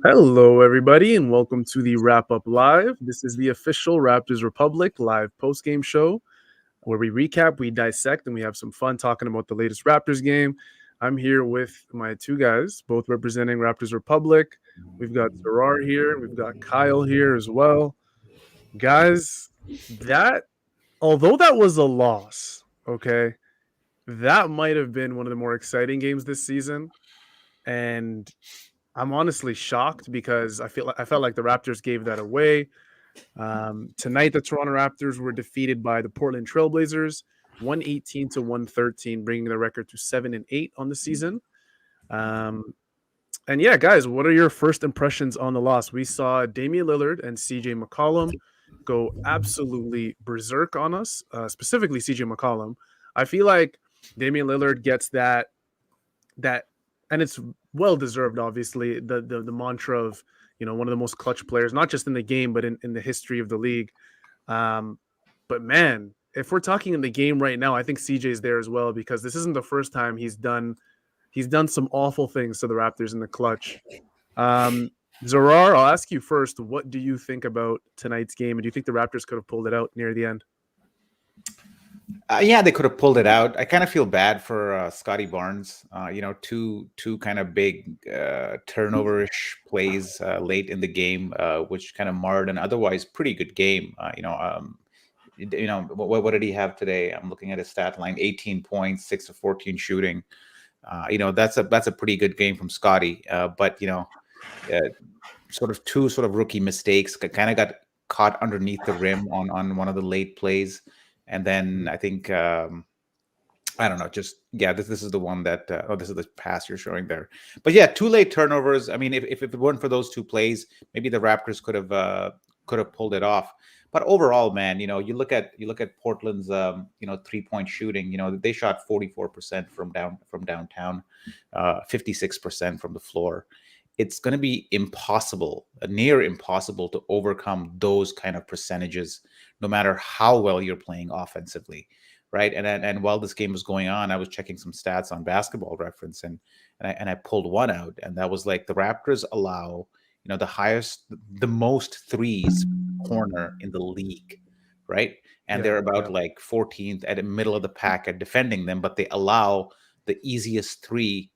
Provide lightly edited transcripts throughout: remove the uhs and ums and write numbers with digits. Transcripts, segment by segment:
Hello, everybody, and welcome to the Wrap Up Live. This is the official Raptors Republic live post-game show where we recap, we dissect, and we have some fun talking about the latest Raptors game. I'm here with my two guys, both representing Raptors Republic. We've got Zarar here, we've got Kyle here as well. Guys, that although that was a loss, okay, that might have been one of the more exciting games this season. And I'm honestly shocked because I felt like the Raptors gave that away. Tonight, the Toronto Raptors were defeated by the Portland Trailblazers, 118 to 113, bringing the record to 7-8 on the season. And yeah, guys, what are your first impressions on the loss? We saw Damian Lillard and CJ McCollum go absolutely berserk on us, specifically CJ McCollum. I feel like Damian Lillard gets that, and it's well deserved, obviously, the mantra of, one of the most clutch players, not just in the game, but in the history of the league. But man, if we're talking in the game right now, I think CJ's there as well, because this isn't the first time he's done some awful things to the Raptors in the clutch. Zarar, I'll ask you first, what do you think about tonight's game? And do you think the Raptors could have pulled it out near the end? Yeah, they could have pulled it out. I kind of feel bad for Scottie Barnes. Two kind of big turnover-ish plays late in the game, which kind of marred an otherwise pretty good game. What did he have today? I'm looking at his stat line: 18 points, 6 of 14 shooting. That's a pretty good game from Scottie. But sort of two rookie mistakes. Kind of got caught underneath the rim on one of the late plays. And then I think, I don't know, this is the one that, this is the pass you're showing there. But yeah, two late turnovers. I mean, if it weren't for those two plays, maybe the Raptors could have pulled it off. But overall, man, you look at Portland's, 3-point shooting. They shot 44% from downtown, 56% from the floor. It's going to be near impossible to overcome those kind of percentages, no matter how well you're playing offensively, right? And while this game was going on, I was checking some stats on Basketball Reference, and I pulled one out, and that was like the Raptors allow, the most threes corner in the league, right? And they're about like 14th at the middle of the pack at defending them, but they allow the easiest three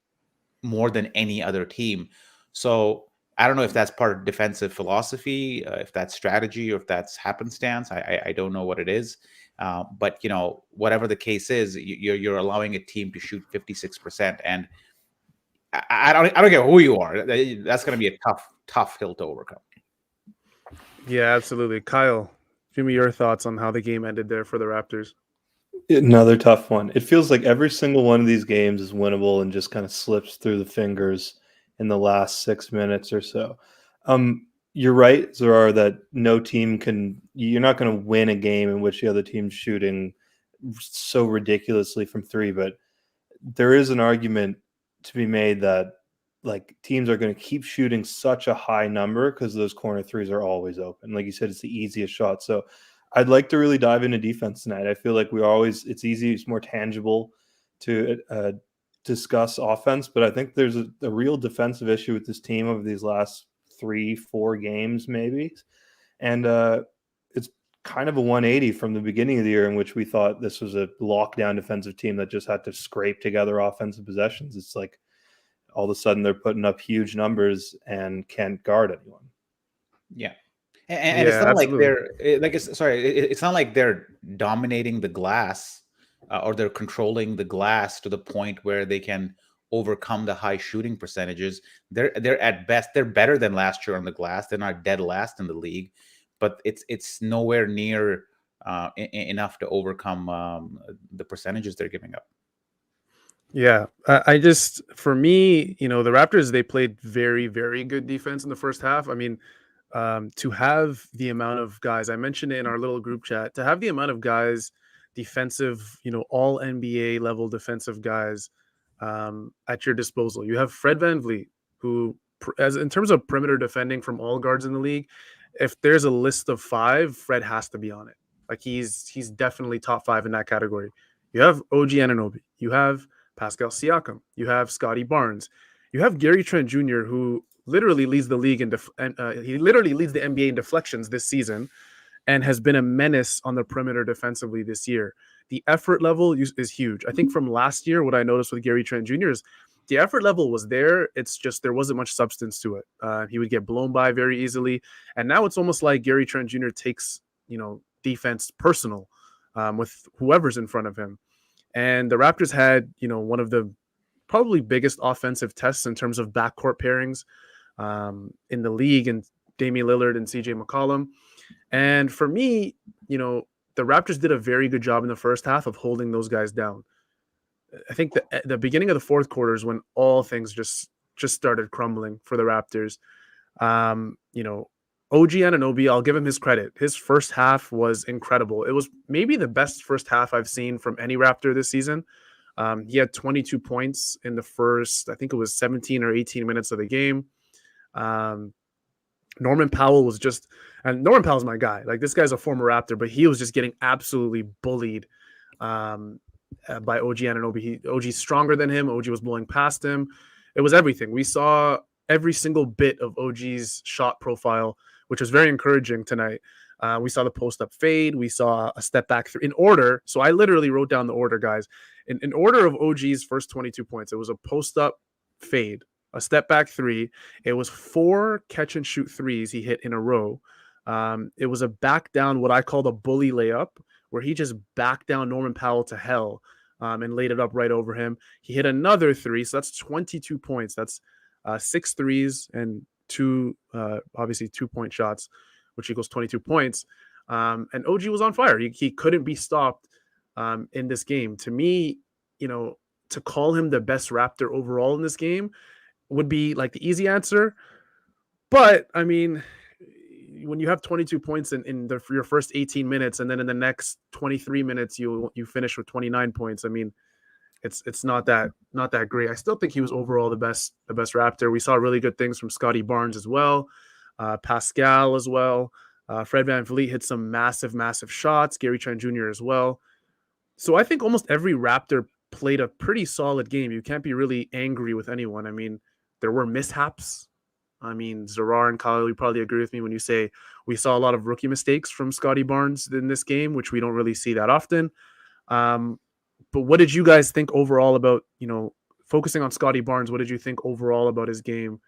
more than any other team. So I don't know if that's part of defensive philosophy, if that's strategy, or if that's happenstance. I don't know what it is. But whatever the case is, you're allowing a team to shoot 56%, and I don't care who you are. That's going to be a tough hill to overcome. Yeah, absolutely. Kyle, give me your thoughts on how the game ended there for the Raptors. Another tough one. It feels like every single one of these games is winnable and just kind of slips through the fingers in the last 6 minutes or so. You're right, Zarar, that no team you're not going to win a game in which the other team's shooting so ridiculously from three, but there is an argument to be made that like teams are going to keep shooting such a high number because those corner threes are always open. Like you said, it's the easiest shot. So I'd like to really dive into defense tonight. I feel like it's easy, it's more tangible to discuss offense, but I think there's a real defensive issue with this team over these last 3-4 games maybe, and it's kind of a 180 from the beginning of the year, in which we thought this was a lockdown defensive team that just had to scrape together offensive possessions. It's like all of a sudden they're putting up huge numbers and can't guard anyone. Yeah. And it's not absolutely. It's not like they're dominating the glass or they're controlling the glass to the point where they can overcome the high shooting percentages. They're at best, they're better than last year on the glass. They're not dead last in the league, but it's nowhere near enough to overcome the percentages they're giving up. Yeah, for me, the Raptors, they played very, very good defense in the first half. I mean, to have the amount of guys, I mentioned it in our little group chat, to have the amount of guys, defensive, all NBA level defensive guys at your disposal. You have Fred VanVleet, who, in terms of perimeter defending from all guards in the league, if there's a list of 5, Fred has to be on it. Like he's definitely top 5 in that category. You have OG Anunoby. You have Pascal Siakam. You have Scottie Barnes. You have Gary Trent Jr., who literally leads the league he literally leads the NBA in deflections this season, and has been a menace on the perimeter defensively this year. The effort level is huge. I think from last year, what I noticed with Gary Trent Jr. is the effort level was there. It's just there wasn't much substance to it. He would get blown by very easily, and now it's almost like Gary Trent Jr. takes defense personal with whoever's in front of him. And the Raptors had one of the probably biggest offensive tests in terms of backcourt pairings in the league, and Damian Lillard and CJ McCollum. And for me, the Raptors did a very good job in the first half of holding those guys down. I think the beginning of the fourth quarter is when all things just started crumbling for the Raptors. OG Anunoby, I'll give him his credit. His first half was incredible. It was maybe the best first half I've seen from any Raptor this season. He had 22 points in the first, I think it was 17 or 18 minutes of the game. Norman Powell and Norman Powell's my guy. Like, this guy's a former Raptor, but he was just getting absolutely bullied by OG Anunoby. OG's stronger than him. OG was blowing past him. It was everything. We saw every single bit of OG's shot profile, which was very encouraging tonight. We saw the post-up fade. We saw a step back in order. So I literally wrote down the order, guys. In order of OG's first 22 points, it was a post-up fade, a step back three. It was 4 catch-and-shoot threes he hit in a row. It was a back down, what I call a bully layup, where he just backed down Norman Powell to hell and laid it up right over him. He hit another 3, so that's 22 points. That's 6 threes and 2, obviously 2-point shots, which equals 22 points. And OG was on fire. He couldn't be stopped in this game. To me, to call him the best Raptor overall in this game would be like the easy answer. But I mean, when you have 22 points in your first 18 minutes, and then in the next 23 minutes you finish with 29 points, I mean, it's not that great. I still think he was overall the best Raptor. We saw really good things from Scottie Barnes as well, Pascal as well. Fred VanVleet hit some massive shots. Gary Trent Jr. as well. So I think almost every Raptor played a pretty solid game. You can't be really angry with anyone. I mean, there were mishaps. I mean, Zarar and Kyle, you probably agree with me when you say we saw a lot of rookie mistakes from Scottie Barnes in this game, which we don't really see that often. But what did you guys think overall about, focusing on Scottie Barnes? What did you think overall about his game?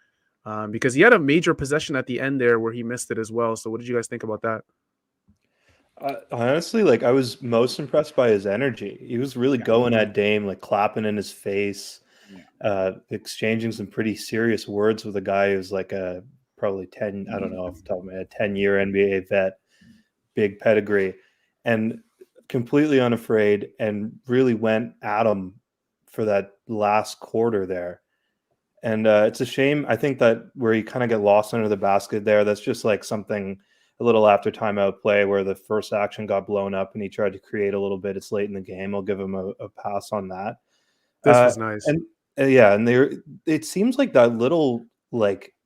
Because he had a major possession at the end there where he missed it as well. So what did you guys think about that? Honestly, I was most impressed by his energy. He was really going at Dame, clapping in his face, exchanging some pretty serious words with a guy who's probably 10, I don't know off the top of my head, 10-year NBA vet, big pedigree, and completely unafraid, and really went at him for that last quarter there. And it's a shame. I think that where you kind of get lost under the basket there, that's just something a little after timeout play where the first action got blown up and he tried to create a little bit. It's late in the game. I'll give him a pass on that. This was nice. And and it seems like that little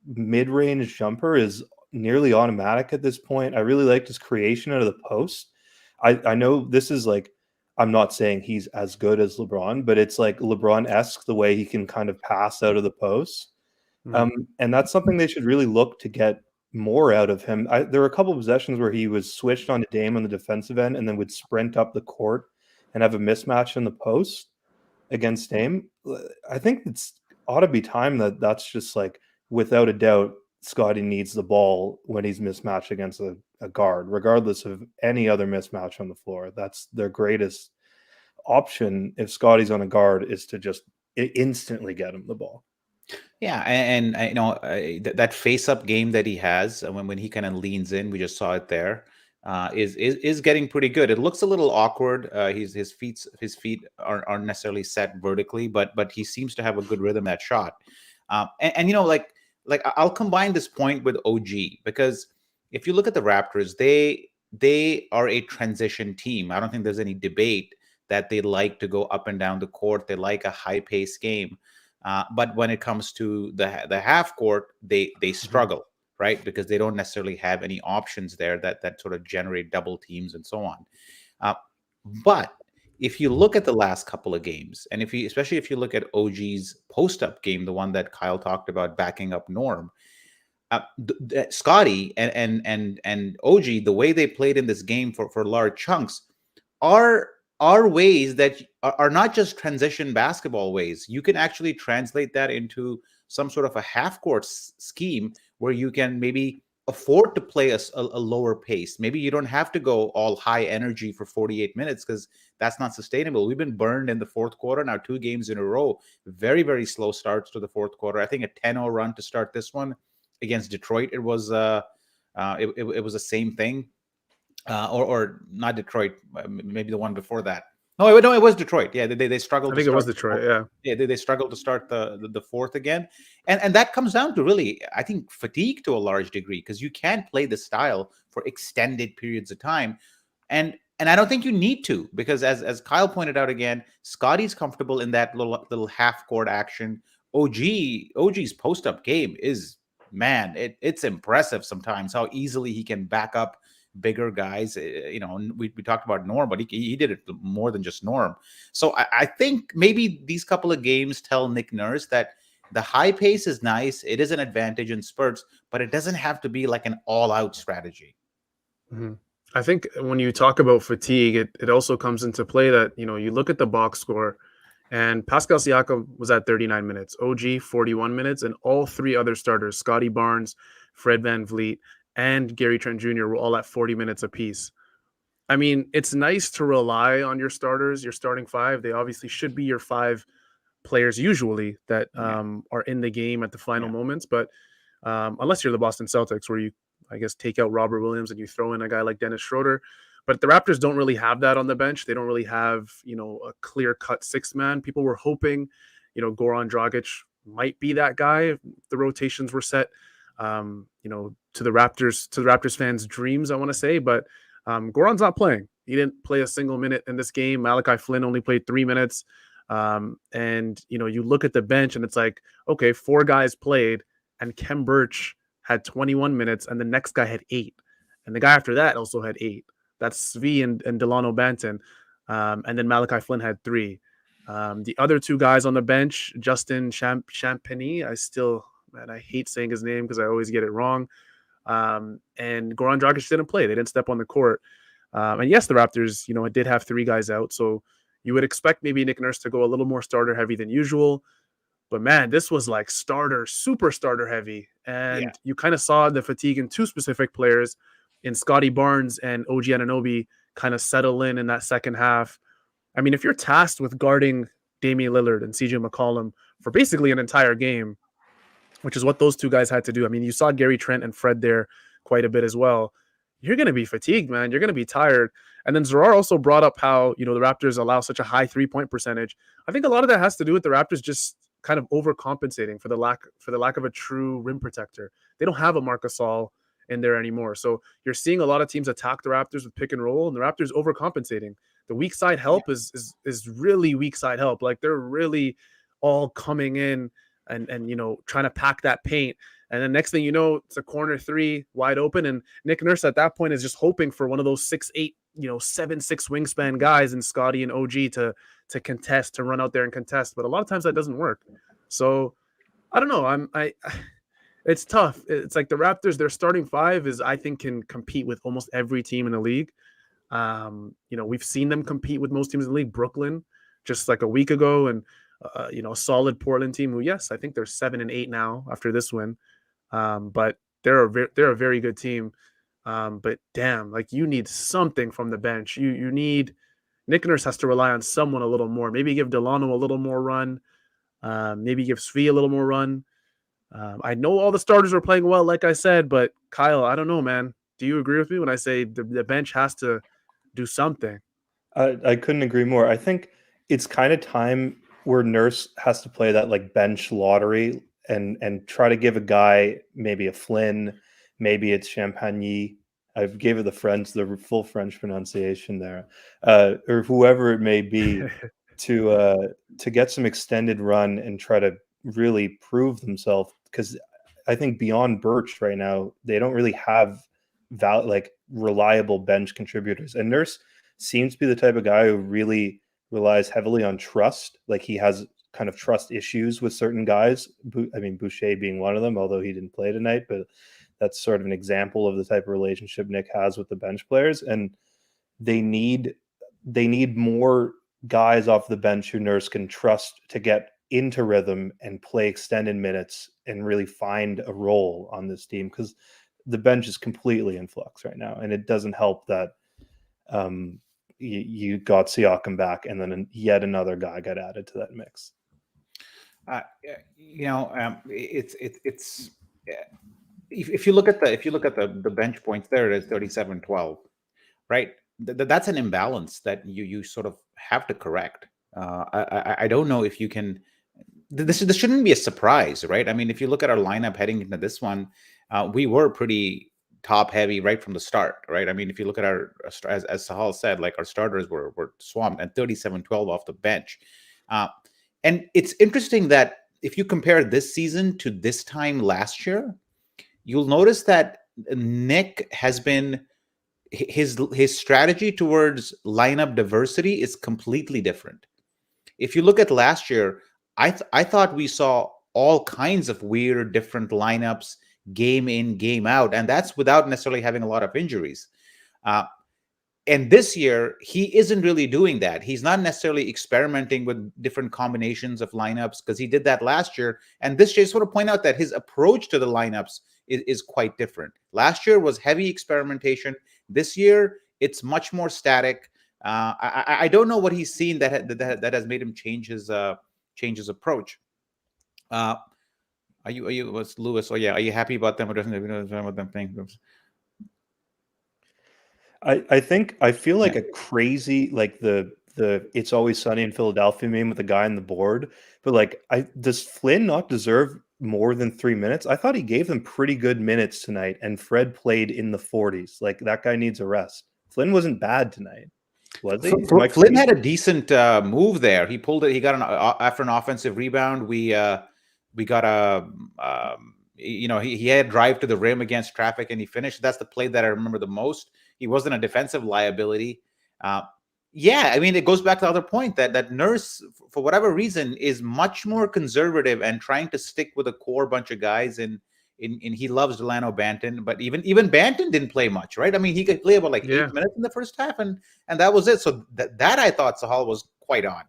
mid-range jumper is nearly automatic at this point. I really liked his creation out of the post. I know this is I'm not saying he's as good as LeBron, but it's LeBron-esque the way he can kind of pass out of the post. Mm-hmm. And that's something they should really look to get more out of him. There were a couple of possessions where he was switched on to Dame on the defensive end and then would sprint up the court and have a mismatch in the post against Dame. I think it's ought to be time that's just without a doubt, Scottie needs the ball when he's mismatched against a guard, regardless of any other mismatch on the floor. That's their greatest option if Scottie's on a guard, is to just instantly get him the ball. Yeah, and that face-up game that he has when he kind of leans in, we just saw it there, is getting pretty good. It looks a little awkward. His feet aren't necessarily set vertically, but he seems to have a good rhythm at shot. I'll combine this point with OG, because if you look at the Raptors, they are a transition team. I don't think there's any debate that they like to go up and down the court. They like a high-paced game. But when it comes to the half court, they struggle, right? Because they don't necessarily have any options there that sort of generate double teams and so on. But if you look at the last couple of games, and especially if you look at OG's post-up game, the one that Kyle talked about backing up Norm, Scottie and OG, the way they played in this game for large chunks are ways that are not just transition basketball ways. You can actually translate that into some sort of a half-court scheme where you can maybe afford to play a lower pace. Maybe you don't have to go all high energy for 48 minutes because that's not sustainable. We've been burned in the fourth quarter now 2 games in a row. Very, very slow starts to the fourth quarter. I think a 10-0 run to start this one against Detroit. It was it was the same thing. Or not Detroit, maybe the one before that. No, it was Detroit. Yeah, they struggled. I think it was Detroit. Yeah, they struggled to start the fourth again, and that comes down to really, I think, fatigue to a large degree because you can't play the style for extended periods of time, and I don't think you need to because as Kyle pointed out again, Scottie's comfortable in that little half court action. OG's post up game is, man, it's impressive sometimes how easily he can back up bigger guys. We talked about Norm, but he did it more than just Norm. So I think maybe these couple of games tell Nick Nurse that the high pace is nice. It is an advantage in spurts, but it doesn't have to be like an all-out strategy. Mm-hmm. I think when you talk about fatigue, it also comes into play that, you look at the box score and Pascal Siakam was at 39 minutes, OG 41 minutes, and all 3 other starters, Scottie Barnes, Fred VanVleet, and Gary Trent Jr. were all at 40 minutes apiece. I mean, it's nice to rely on your starters, your starting 5. They obviously should be your 5 players usually that are in the game at the final moments. But unless you're the Boston Celtics, where you, I guess, take out Robert Williams and you throw in a guy like Dennis Schroeder. But the Raptors don't really have that on the bench. They don't really have, a clear-cut 6-man. People were hoping, Goran Dragic might be that guy if the rotations were set. To the Raptors fans' dreams, I want to say, but Goran's not playing. He didn't play a single minute in this game. Malachi Flynn only played 3 minutes. And you look at the bench and it's like, okay, 4 guys played and Kem Birch had 21 minutes and the next guy had 8. And the guy after that also had 8. That's Svi and Delano Banton. And then Malachi Flynn had 3. The other 2 guys on the bench, Justin Champagny, I hate saying his name because I always get it wrong. And Goran Dragic didn't play. They didn't step on the court. And yes, the Raptors, did have 3 guys out. So you would expect maybe Nick Nurse to go a little more starter heavy than usual. But man, this was like super starter heavy. And you kind of saw the fatigue in 2 specific players in Scottie Barnes and OG Anunoby kind of settle in that second half. I mean, if you're tasked with guarding Damian Lillard and CJ McCollum for basically an entire game, which is what those 2 guys had to do. I mean, you saw Gary Trent and Fred there quite a bit as well. You're going to be fatigued, man. You're going to be tired. And then Zarar also brought up how, the Raptors allow such a high 3-point percentage. I think a lot of that has to do with the Raptors just kind of overcompensating for the lack of a true rim protector. They don't have a Marc Gasol in there anymore. So you're seeing a lot of teams attack the Raptors with pick and roll, and the Raptors overcompensating. The weak side help is really weak side help. Like they're really all coming in and trying to pack that paint. And then next thing you know, it's a corner 3 wide open. And Nick Nurse at that point is just hoping for one of those 6'8", 7'6" wingspan guys in Scottie and OG to contest, to run out there and contest. But a lot of times that doesn't work. So I don't know. It's tough. It's like the Raptors, their starting 5 is, I think, can compete with almost every team in the league. We've seen them compete with most teams in the league. Brooklyn, just like a week ago, and a solid Portland team who, yes, I think they're 7-8 now after this win. But they're a very good team. But damn, like you need something from the bench. You need Nick Nurse has to rely on someone a little more. Maybe give Delano a little more run. Maybe give Svi a little more run. I know all the starters are playing well, like I said, but Kyle, I don't know, man. Do you agree with me when I say the bench has to do something? I couldn't agree more. I think it's kind of time where Nurse has to play that like bench lottery and try to give a guy maybe a Flynn, maybe it's Champagny. I gave it the full French pronunciation there, or whoever it may be, to get some extended run and try to really prove themselves. Because I think beyond Birch right now, they don't really have reliable bench contributors. And Nurse seems to be the type of guy who really relies heavily on trust. Like he has kind of trust issues with certain guys. I mean, Boucher being one of them, although he didn't play tonight, but that's sort of an example of the type of relationship Nick has with the bench players. And they need more guys off the bench who Nurse can trust to get into rhythm and play extended minutes and really find a role on this team, because the bench is completely in flux right now. And it doesn't help that you got Siakam back and then yet another guy got added to that mix. It's if you look at the bench points, there it is, 37-12, right? That's an imbalance that you sort of have to correct. I don't know if you can. This shouldn't be a surprise, right? I mean, if you look at our lineup heading into this one, we were pretty top heavy right from the start, right? I mean, if you look at our, as Sahal said, like our starters were swamped and 37-12 off the bench. And it's interesting that if you compare this season to this time last year, you'll notice that Nick has been, his strategy towards lineup diversity is completely different. If you look at last year, I thought we saw all kinds of weird different lineups, game in, game out, and that's without necessarily having a lot of injuries. And this year, he isn't really doing that. He's not necessarily experimenting with different combinations of lineups, because he did that last year. And this year, sort of point out that his approach to the lineups is quite different. Last year was heavy experimentation. This year, it's much more static. I don't know what he's seen that has made him change his approach. Are you was Lewis? Oh yeah, are you happy about them or doesn't about them playing? I feel like a crazy, like the It's Always Sunny in Philadelphia meme with the guy on the board, but like, does Flynn not deserve more than 3 minutes? I thought he gave them pretty good minutes tonight, and Fred played in the 40s. Like, that guy needs a rest. Flynn wasn't bad tonight, was he? Flynn had a decent move there. He pulled it. He got after an offensive rebound. We got a he had a drive to the rim against traffic and he finished. That's the play that I remember the most. He wasn't a defensive liability. Yeah, I mean, it goes back to the other point that Nurse, for whatever reason, is much more conservative and trying to stick with a core bunch of guys. And he loves Delano Banton, but even Banton didn't play much, right? I mean, he could play about 8 minutes in the first half, and that was it. So that I thought Sahal was quite odd.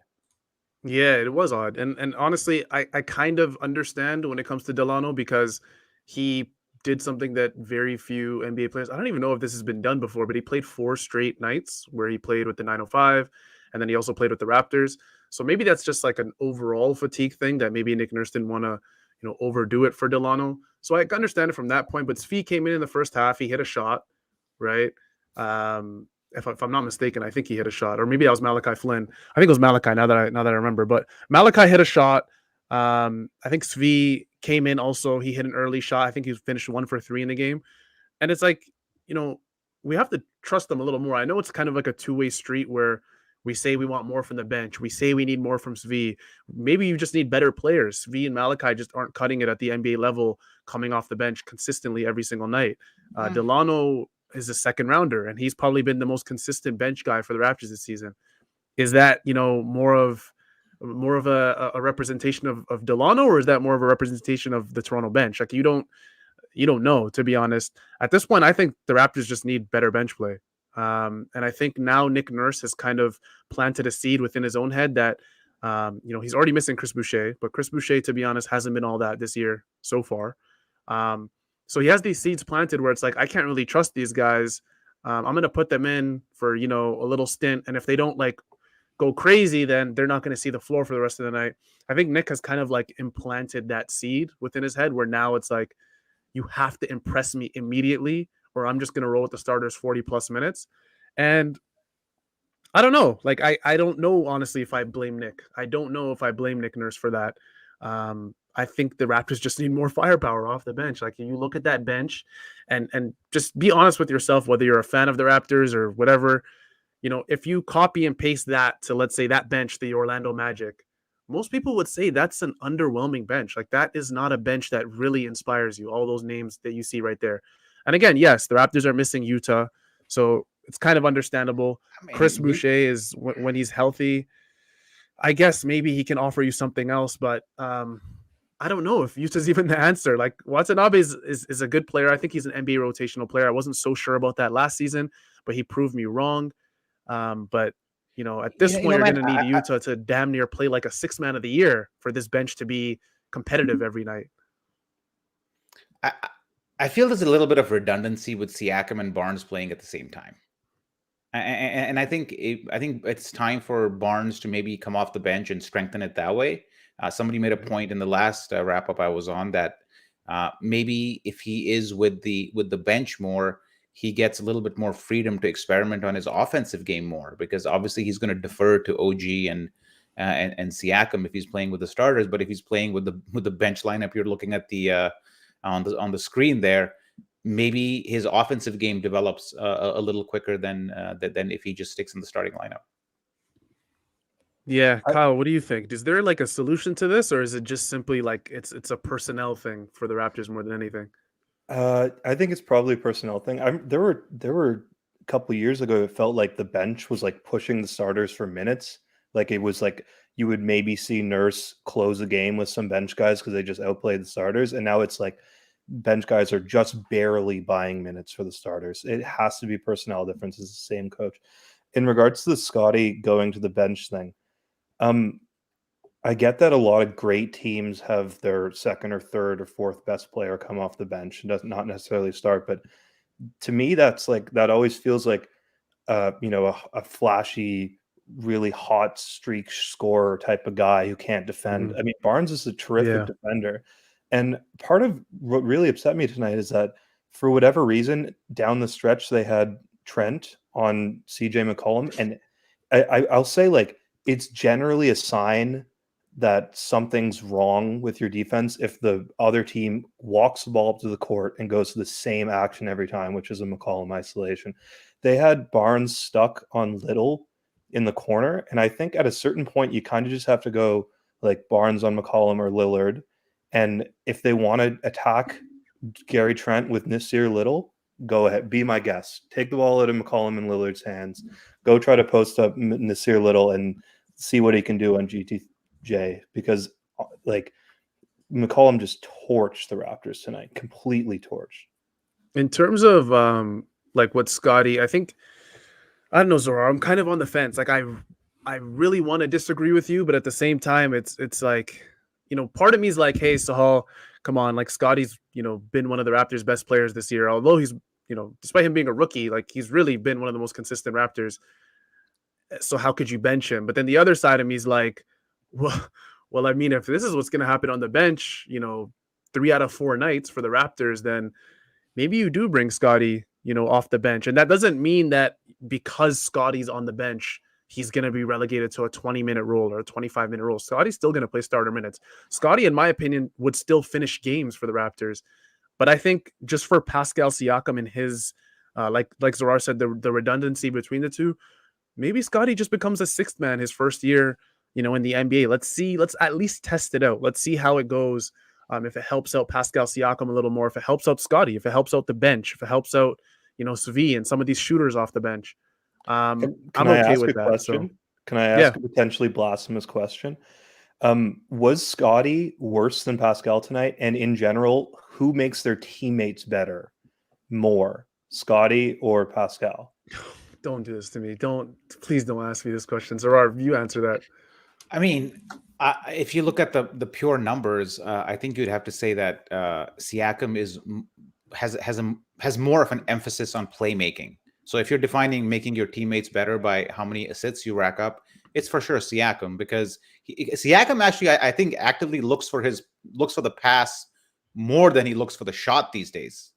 Yeah, it was odd. And honestly, I kind of understand when it comes to Delano, because he did something that very few NBA players, I don't even know if this has been done before, but he played 4 straight nights where he played with the 905, and then he also played with the Raptors. So maybe that's just like an overall fatigue thing that maybe Nick Nurse didn't want to, overdo it for Delano. So I understand it from that point. But Svi came in the first half, he hit a shot, right? If I'm not mistaken, I think he hit a shot, or maybe that was Malachi Flynn. I think it was Malachi. Now that I remember, but Malachi hit a shot. I think Svi came in also. He hit an early shot. I think he finished 1 for 3 in the game. And it's like, we have to trust them a little more. I know it's kind of like a two-way street where we say we want more from the bench. We say we need more from Svi. Maybe you just need better players. Svi and Malachi just aren't cutting it at the NBA level, coming off the bench consistently every single night. Delano is a second rounder, and he's probably been the most consistent bench guy for the Raptors this season. Is that, more of a representation of Delano, or is that more of a representation of the Toronto bench? Like, you don't know, to be honest. At this point, I think the Raptors just need better bench play. And I think now Nick Nurse has kind of planted a seed within his own head that, he's already missing Chris Boucher, but Chris Boucher, to be honest, hasn't been all that this year so far. So he has these seeds planted where it's like, I can't really trust these guys. I'm going to put them in for, a little stint. And if they don't go crazy, then they're not going to see the floor for the rest of the night. I think Nick has kind of implanted that seed within his head where now it's like, you have to impress me immediately, or I'm just going to roll with the starters 40 plus minutes. And I don't know. I don't know, honestly, if I blame Nick. I don't know if I blame Nick Nurse for that. I think the Raptors just need more firepower off the bench. Like, you look at that bench and just be honest with yourself, whether you're a fan of the Raptors or whatever. If you copy and paste that to, let's say, that bench, the Orlando Magic, most people would say that's an underwhelming bench. Like, that is not a bench that really inspires you. All those names that you see right there. And again, yes, the Raptors are missing Utah, so it's kind of understandable. Chris Boucher is, when he's healthy, I guess maybe he can offer you something else, but I don't know if Utah's even the answer. Like Watanabe is a good player. I think he's an NBA rotational player. I wasn't so sure about that last season, but he proved me wrong. But at this point, you're Man, going to need Utah to damn near play like a 6th man of the year for this bench to be competitive every night. I feel there's a little bit of redundancy with Siakam and Barnes playing at the same time. And I think it's time for Barnes to maybe come off the bench and strengthen it that way. Somebody made a point in the last wrap up I was on that maybe if he is with the bench more, he gets a little bit more freedom to experiment on his offensive game more, because obviously he's going to defer to OG and Siakam if he's playing with the starters. But if he's playing with the bench lineup, you're looking at the on the screen there, maybe his offensive game develops a little quicker than if he just sticks in the starting lineup. Yeah, Kyle, what do you think? Is there like a solution to this, or is it just simply like it's a personnel thing for the Raptors more than anything? I think it's probably a personnel thing. There were a couple of years ago, it felt like the bench was like pushing the starters for minutes. Like it was like you would maybe see Nurse close a game with some bench guys because they just outplayed the starters, and now it's like bench guys are just barely buying minutes for the starters. It has to be personnel differences. The same coach. In regards to the Scottie going to the bench thing, I get that a lot of great teams have their second or third or fourth best player come off the bench and does not necessarily start. But to me, that always feels like a flashy, really hot streak scorer type of guy who can't defend. Mm-hmm. I mean, Barnes is a terrific defender. And part of what really upset me tonight is that for whatever reason, down the stretch, they had Trent on CJ McCollum. And I'll say, like, it's generally a sign that something's wrong with your defense if the other team walks the ball up to the court and goes to the same action every time, which is a McCollum isolation. They had Barnes stuck on Little in the corner. And I think at a certain point, you kind of just have to go like Barnes on McCollum or Lillard. And if they want to attack Gary Trent with Nasir Little, go ahead. Be my guest. Take the ball out of McCollum and Lillard's hands. Go try to post up Nasir Little and see what he can do on GTJ, because like McCollum just torched the Raptors tonight. Completely torched. In terms of like what Scottie, I don't know, Zora, I'm kind of on the fence. Like I really want to disagree with you, but at the same time, it's like, part of me is like, hey, Sahal, come on, like Scottie's, been one of the Raptors' best players this year. Although he's, despite him being a rookie, like he's really been one of the most consistent Raptors. So how could you bench him? But then the other side of me is like, well, I mean, if this is what's going to happen on the bench, 3 out of 4 nights for the Raptors, then maybe you do bring Scottie, off the bench. And that doesn't mean that because Scottie's on the bench, he's going to be relegated to a 20-minute role or a 25-minute role. Scottie's still going to play starter minutes. Scottie, in my opinion, would still finish games for the Raptors. But I think just for Pascal Siakam and his, like Zorar said, the redundancy between the two, maybe Scottie just becomes a 6th man his first year, in the NBA. Let's at least test it out. Let's see how it goes. If it helps out Pascal Siakam a little more, if it helps out Scottie, if it helps out the bench, if it helps out, Svi and some of these shooters off the bench. Can I'm I okay ask with a that. question? So, Can I ask a potentially blasphemous question? Was Scottie worse than Pascal tonight? And in general, who makes their teammates better more, Scottie or Pascal? don't do this to me. Please don't ask me this question. Zorar, you answer that. I mean, if you look at the pure numbers, I think you'd have to say that Siakam has more of an emphasis on playmaking. So if you're defining making your teammates better by how many assists you rack up, it's for sure Siakam, because Siakam actually, I think, actively looks for the pass more than he looks for the shot these days.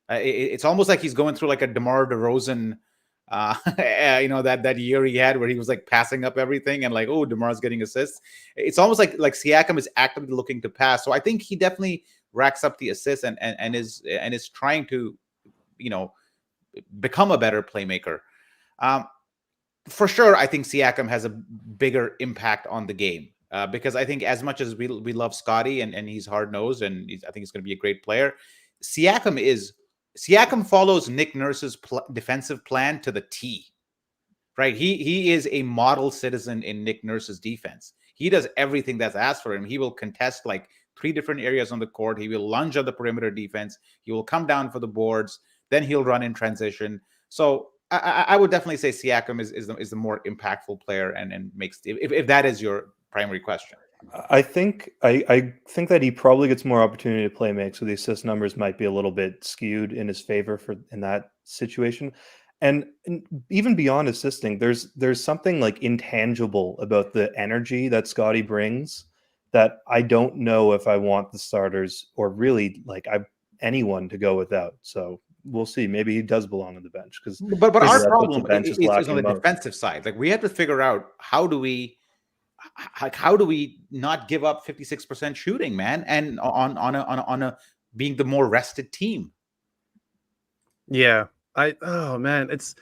It's almost like he's going through like a DeMar DeRozan, that year he had where he was like passing up everything and like, oh, DeMar's getting assists. It's almost like Siakam is actively looking to pass. So I think he definitely racks up the assists and is trying to, become a better playmaker. For sure, I think Siakam has a bigger impact on the game because I think as much as we love Scottie and he's hard-nosed and I think he's going to be a great player, Siakam follows Nick Nurse's defensive plan to the T. right? He is a model citizen in Nick Nurse's defense. He does everything that's asked for him. He will contest like 3 different areas on the court. He will lunge on the perimeter defense. He will come down for the boards. Then he'll run in transition. So I would definitely say Siakam is the more impactful player and makes if that is your primary question. I think that he probably gets more opportunity to play make, so the assist numbers might be a little bit skewed in his favor in that situation. And even beyond assisting, there's something like intangible about the energy that Scottie brings that I don't know if I want the starters or really like anyone to go without. So we'll see. Maybe he does belong on the bench because. But our problem is on the defensive side. Like we have to figure out how do we not give up 56% shooting, man, and on a being the more rested team. Yeah, it's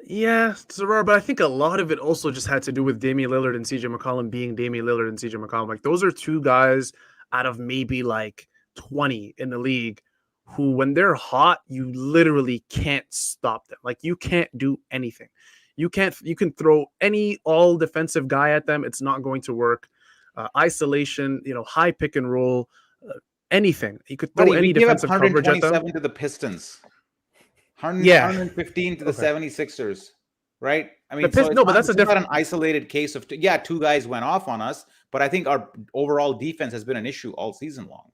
Zarar, but I think a lot of it also just had to do with Damian Lillard and CJ McCollum being Damian Lillard and CJ McCollum. Like those are 2 guys out of maybe like 20 in the league who, when they're hot, you literally can't stop them. Like you can't do anything. You can throw all defensive guy at them. It's not going to work. Isolation, high pick and roll, anything. You could throw any defensive coverage at them. To the Pistons. 115 to the 76ers, right? I mean, but that's not an isolated case of 2 guys went off on us, but I think our overall defense has been an issue all season long.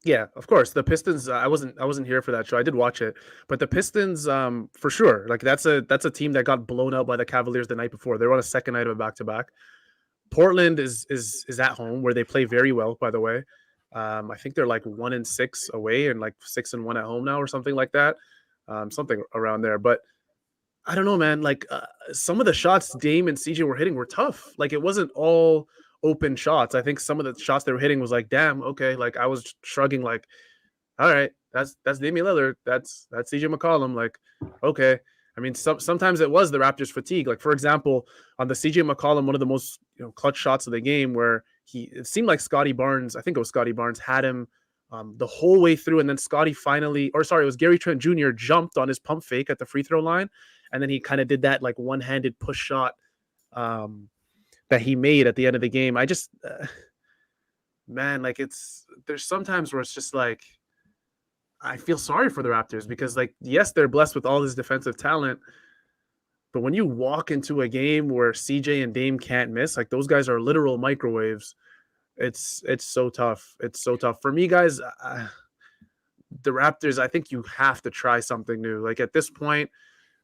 Yeah, of course. The Pistons, I wasn't here for that show. I did watch it, but the Pistons, for sure, like that's a team that got blown out by the Cavaliers the night before. They were on a second night of a back-to-back. Portland is at home where they play very well, by the way. I think they're like 1-6 away and like 6-1 at home now or something like that. Something around there. But I don't know, man. Like some of the shots Dame and CJ were hitting were tough. Like it wasn't all open shots. I think some of the shots they were hitting was like, damn, okay. Like I was shrugging, like, all right, that's Damian Lillard. That's CJ McCollum. Like, okay. I mean, sometimes it was the Raptors' fatigue. Like, for example, on the CJ McCollum, one of the most clutch shots of the game where it seemed like Scottie Barnes, I think it was Scottie Barnes, had him the whole way through, and then Scottie it was Gary Trent Jr. jumped on his pump fake at the free throw line, and then he kind of did that like one-handed push shot that he made at the end of the game. I just, man, like there's sometimes where it's just like, I feel sorry for the Raptors because like, yes, they're blessed with all this defensive talent, but when you walk into a game where CJ and Dame can't miss, like those guys are literal microwaves. It's so tough. It's so tough for me, guys. The Raptors, I think you have to try something new. Like at this point,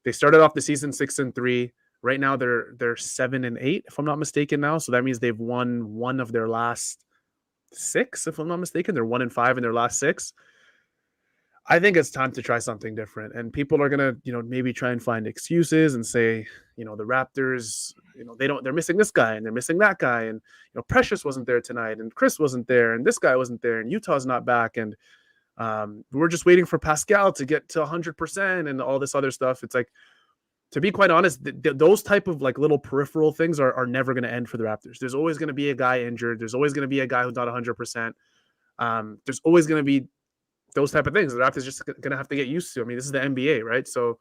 they started off the season 6-3. Right now they're 7-8, if I'm not mistaken now. So that means they've won 1 of their last 6, if I'm not mistaken. They're 1-5 in their last 6. I think it's time to try something different. And people are gonna, maybe try and find excuses and say, the Raptors, they're missing this guy and they're missing that guy, and Precious wasn't there tonight, and Chris wasn't there, and this guy wasn't there, and Utah's not back, and we're just waiting for Pascal to get to 100% and all this other stuff. It's like, to be quite honest, those type of like little peripheral things are never going to end for the Raptors. There's always going to be a guy injured. There's always going to be a guy who's not 100%. There's always going to be those type of things. The Raptors just going to have to get used to. I mean, this is the NBA, right? So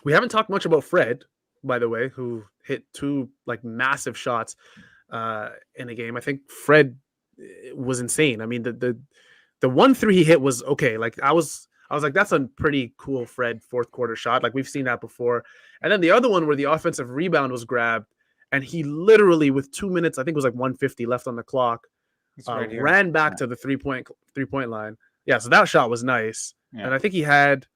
we haven't talked much about Fred, by the way, who hit 2 like massive shots in a game. I think Fred was insane. I mean, the 1-3 he hit was okay. Like I was like, that's a pretty cool Fred fourth quarter shot. Like we've seen that before. And then the other one where the offensive rebound was grabbed and he literally with 2 minutes, I think it was like 150 left on the clock, ran back to the three-point line. Yeah, so that shot was nice. Yeah. And I think he had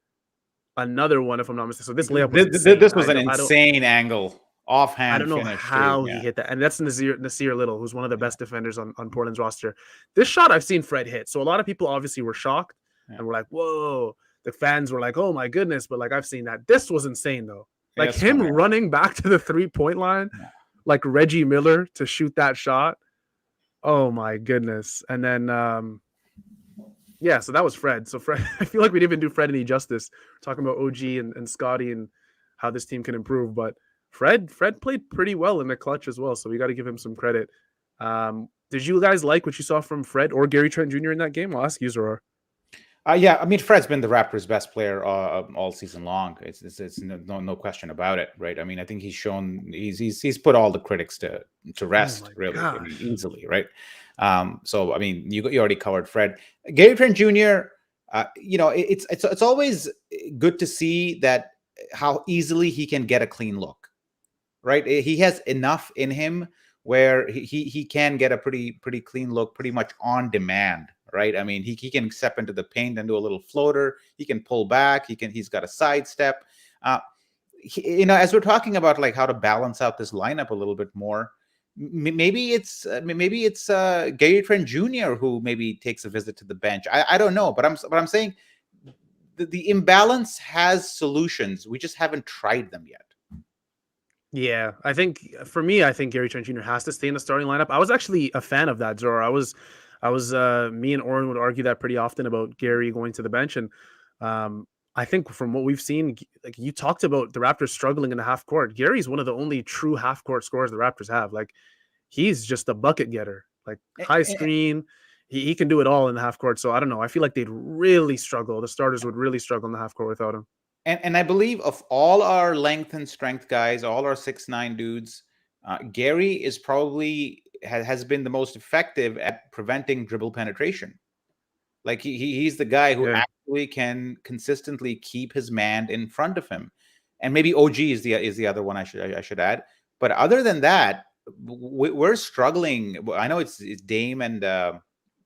another one, if I'm not mistaken. So this layup was this was an insane angle. Offhand. I don't know how he hit that. And that's Nasir Little, who's one of the best defenders on Portland's roster. This shot I've seen Fred hit. So a lot of people obviously were shocked and were like, whoa. The fans were like, oh my goodness. But like, I've seen that. This was insane though. Like him running back to the 3-point line, like Reggie Miller to shoot that shot. Oh my goodness. And then, so that was Fred. So Fred, I feel like we didn't even do Fred any justice talking about OG and Scottie and how this team can improve. But Fred played pretty well in the clutch as well. So we got to give him some credit. Did you guys like what you saw from Fred or Gary Trent Jr. in that game? I'll ask you, Zarar. Yeah, I mean, Fred's been the Raptors' best player all season long. It's no question about it, right? I mean, I think he's put all the critics to rest, really. I mean, easily, right? So I mean, you already covered Fred. Gary Trent Jr. It's always good to see that how easily he can get a clean look, right? He has enough in him where he can get a pretty clean look pretty much on demand, right? I mean, he can step into the paint and do a little floater. He can pull back. He's got a sidestep. As we're talking about like how to balance out this lineup a little bit more, maybe it's Gary Trent Jr. who maybe takes a visit to the bench. I don't know, but I'm saying the imbalance has solutions. We just haven't tried them yet. Yeah, I think for me, I think Gary Trent Jr. has to stay in the starting lineup. I was actually a fan of that, Zora. Me and Oren would argue that pretty often about Gary going to the bench. And I think from what we've seen, like you talked about the Raptors struggling in the half court. Gary's one of the only true half court scorers the Raptors have. Like he's just a bucket getter, like high screen. He can do it all in the half court. So I don't know. I feel like they'd really struggle. The starters would really struggle in the half court without him. And I believe of all our length and strength guys, all our 6'9" dudes, Gary is probably has been the most effective at preventing dribble penetration. Like he's the guy who actually can consistently keep his man in front of him. And maybe OG is the other one I should add. But other than that, we're struggling. I know it's Dame and Dame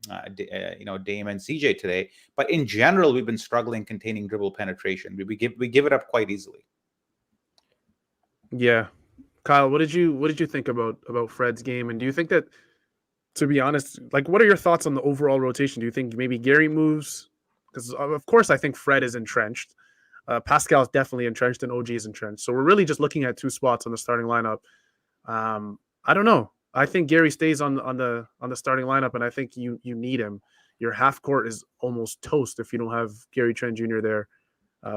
and CJ today, but in general, we've been struggling containing dribble penetration. We give it up quite easily. Yeah, Kyle, what did you think about Fred's game? And do you think that, to be honest, like what are your thoughts on the overall rotation? Do you think maybe Gary moves? Because of course I think Fred is entrenched. Pascal is definitely entrenched, and OG is entrenched. So we're really just looking at two spots on the starting lineup. I don't know. I think Gary stays on the starting lineup, and I think you need him. Your half court is almost toast if you don't have Gary Trent Jr. there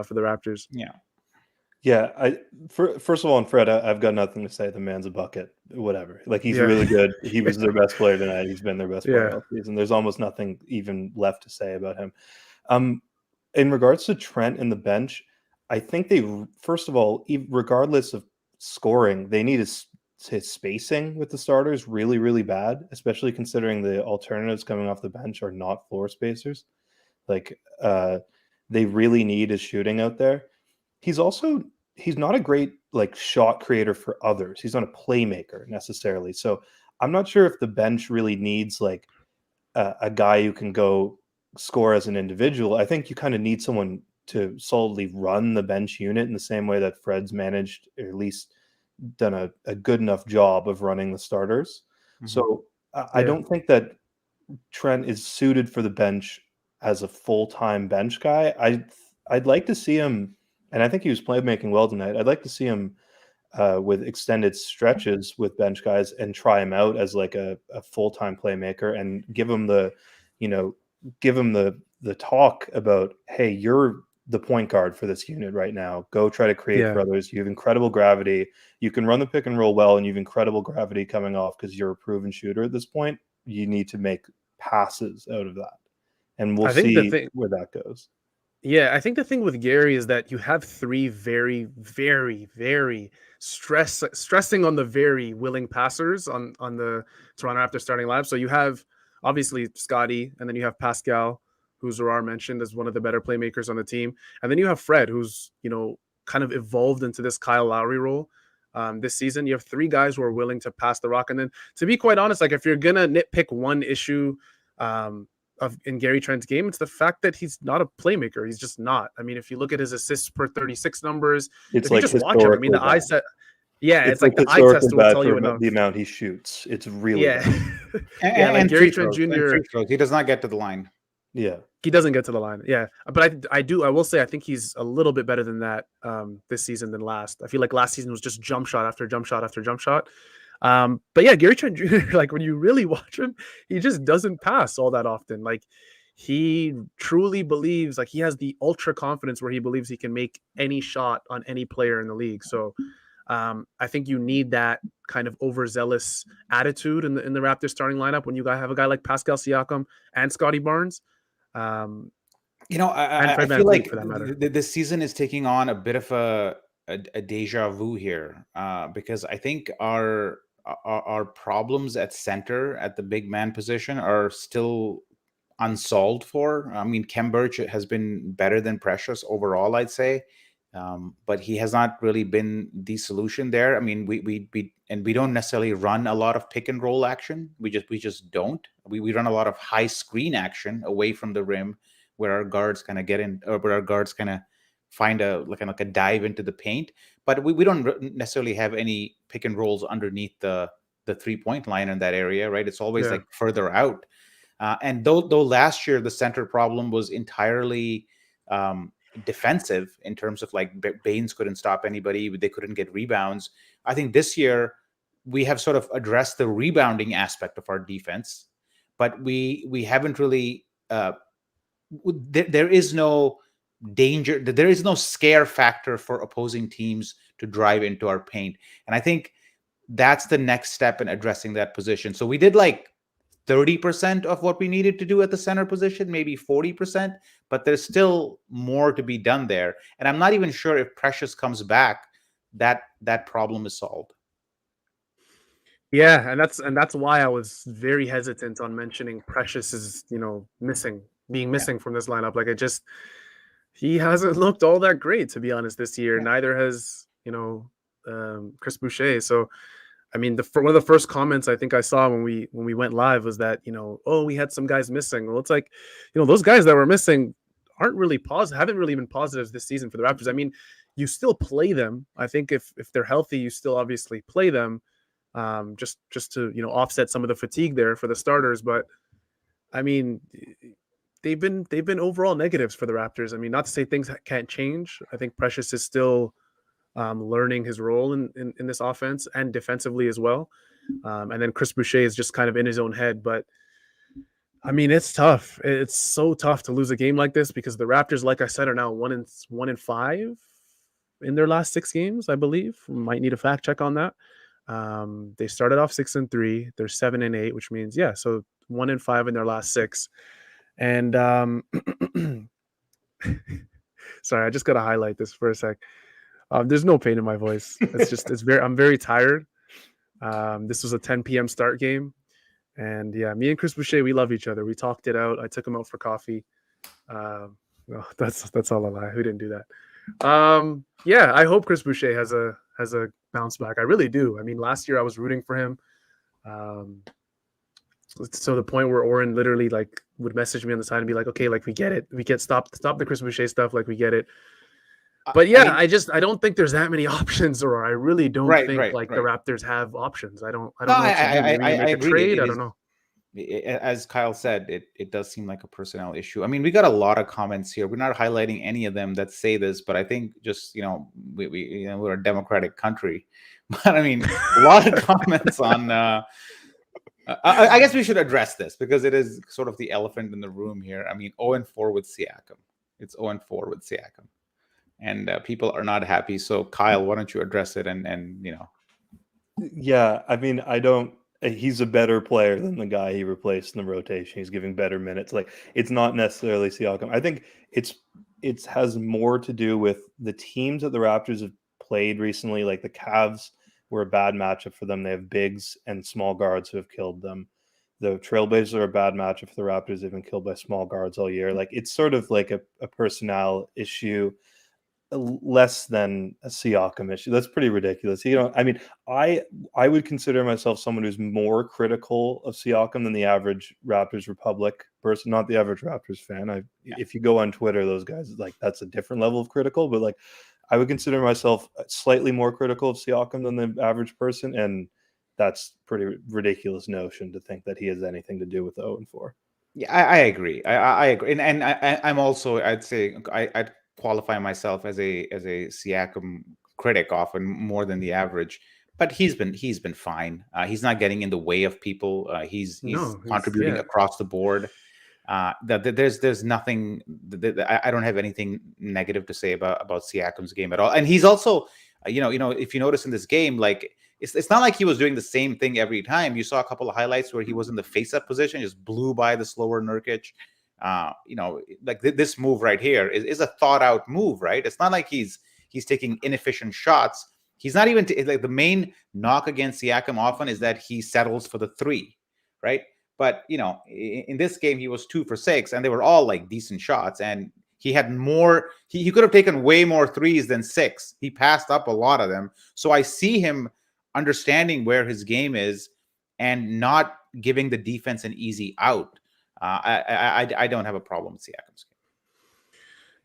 for the Raptors. Yeah. First of all, on Fred, I've got nothing to say. The man's a bucket. Whatever. Like he's really good. He was their best player tonight. He's been their best player all season. There's almost nothing even left to say about him. In regards to Trent and the bench, I think they, first of all, regardless of scoring, they need his spacing with the starters really, really bad, especially considering the alternatives coming off the bench are not floor spacers. Like they really need his shooting out there. He's not a great like shot creator for others. He's not a playmaker necessarily. So I'm not sure if the bench really needs like a guy who can go score as an individual. I think you kind of need someone to solidly run the bench unit in the same way that Fred's managed, or at least done a good enough job of running the starters. Mm-hmm. So I don't think that Trent is suited for the bench as a full-time bench guy. I'd like to see him, and I think he was playmaking well tonight. I'd like to see him with extended stretches with bench guys and try him out as like a full-time playmaker and give him the talk about, hey, you're the point guard for this unit right now. Go try to create for others. You have incredible gravity. You can run the pick and roll well, and you have incredible gravity coming off because you're a proven shooter at this point. You need to make passes out of that. And we'll see where that goes. Yeah, I think the thing with Gary is that you have three very, very, very stressing on the very willing passers on the Toronto Raptors starting lineup. So you have obviously Scottie, and then you have Pascal, who Zorar mentioned as one of the better playmakers on the team. And then you have Fred, who's, kind of evolved into this Kyle Lowry role this season. You have three guys who are willing to pass the rock. And then, to be quite honest, like if you're going to nitpick one issue in Gary Trent's game, it's the fact that he's not a playmaker. He's just not. I mean, if you look at his assists per 36 numbers, if you just watch it, I mean, the eye set. Yeah, it's like the eye test will tell you enough. The amount he shoots, it's really bad. and Gary Trent Jr. He does not get to the line. Yeah, he doesn't get to the line. Yeah, but I will say I think he's a little bit better than that this season than last. I feel like last season was just jump shot after jump shot after jump shot. But yeah, Gary Trent Jr., like when you really watch him, he just doesn't pass all that often. Like he truly believes, like he has the ultra confidence where he believes he can make any shot on any player in the league. So I think you need that kind of overzealous attitude in the Raptors starting lineup when you have a guy like Pascal Siakam and Scottie Barnes. and I Fred feel VanVleet like for that matter. this season is taking on a bit of a deja vu here, because I think our problems at center, at the big man position, are still unsolved for. I mean, Kem Birch has been better than Precious overall, I'd say, but he has not really been the solution there. I mean, we don't necessarily run a lot of pick and roll action. We just don't. We run a lot of high screen action away from the rim, where our guards kind of get in, or where our guards kind of find a dive into the paint. But we don't necessarily have any pick and rolls underneath the 3-point line in that area, right? It's always like further out. And though last year the center problem was entirely defensive, in terms of like Baines couldn't stop anybody, they couldn't get rebounds. I think this year we have sort of addressed the rebounding aspect of our defense, but we haven't really. There is no danger. There is no scare factor for opposing teams to drive into our paint, and I think that's the next step in addressing that position. So we did like 30% of what we needed to do at the center position, maybe 40%, but there's still more to be done there. And I'm not even sure if Precious comes back, that problem is solved. Yeah, and that's why I was very hesitant on mentioning Precious is, being missing from this lineup. Like, he hasn't looked all that great, to be honest, this year. Yeah. Neither has, Chris Boucher. So I mean, one of the first comments I think I saw when we went live was that, we had some guys missing. Well, it's like, those guys that were missing aren't really haven't really been positives this season for the Raptors. I mean, you still play them. I think if they're healthy, you still obviously play them, just to offset some of the fatigue there for the starters. But I mean, they've been overall negatives for the Raptors. I mean, not to say things can't change. I think Precious is still learning his role in this offense and defensively as well. And then Chris Boucher is just kind of in his own head. But I mean, it's tough. It's so tough to lose a game like this, because the Raptors, like I said, are now 1-5 in their last 6 games, I believe. Might need a fact check on that. They started off 6-3. They're 7-8, which means, so 1-5 in their last 6. And sorry, I just got to highlight this for a sec. There's no pain in my voice. I'm very tired. This was a 10 p.m. start game. And me and Chris Boucher, we love each other. We talked it out. I took him out for coffee. No, that's all a lie. We didn't do that. I hope Chris Boucher has a bounce back. I really do. I mean, last year I was rooting for him. So the point where Oren literally would message me on the side and be like, okay, we get it. We get stop the Chris Boucher stuff. We get it. But I don't think there's that many options, or I really don't think the Raptors have options. I don't know. I agree. I don't know. As Kyle said, it does seem like a personnel issue. I mean, we got a lot of comments here. We're not highlighting any of them that say this, but I think just we're a democratic country. But I mean, a lot of comments on. I guess we should address this, because it is sort of the elephant in the room here. I mean, 0-4 with Siakam. It's 0-4 with Siakam. And people are not happy. So Kyle, why don't you address it? And Yeah, I mean, he's a better player than the guy he replaced in the rotation. He's giving better minutes. It's not necessarily Siakam. I think it has more to do with the teams that the Raptors have played recently. Like the Cavs were a bad matchup for them. They have bigs and small guards who have killed them. The Trailblazers are a bad matchup for the Raptors. They've been killed by small guards all year. It's sort of like a personnel issue, less than a Siakam issue. That's pretty ridiculous. I mean, I would consider myself someone who's more critical of Siakam than the average Raptors Republic person, not the average Raptors fan. If you go on Twitter, those guys, that's a different level of critical, but I would consider myself slightly more critical of Siakam than the average person, and that's pretty ridiculous notion to think that he has anything to do with 0-4. Yeah, I agree. I agree, and I'm also, I'd say, I'd qualify myself as a Siakam critic often more than the average, but he's been fine. He's not getting in the way of people. He's contributing across the board. There's nothing. I don't have anything negative to say about Siakam's game at all. And he's also, if you notice in this game, it's not like he was doing the same thing every time. You saw a couple of highlights where he was in the face-up position, just blew by the slower Nurkic. like this move right here is a thought out move, right? It's not like he's taking inefficient shots. He's not even like the main knock against Siakam often is that he settles for the three, right? But in this game he was 2 for 6, and they were all like decent shots, and he had more. He could have taken way more threes than 6. He passed up a lot of them. So I see him understanding where his game is and not giving the defense an easy out. I don't have a problem with Siakam's game.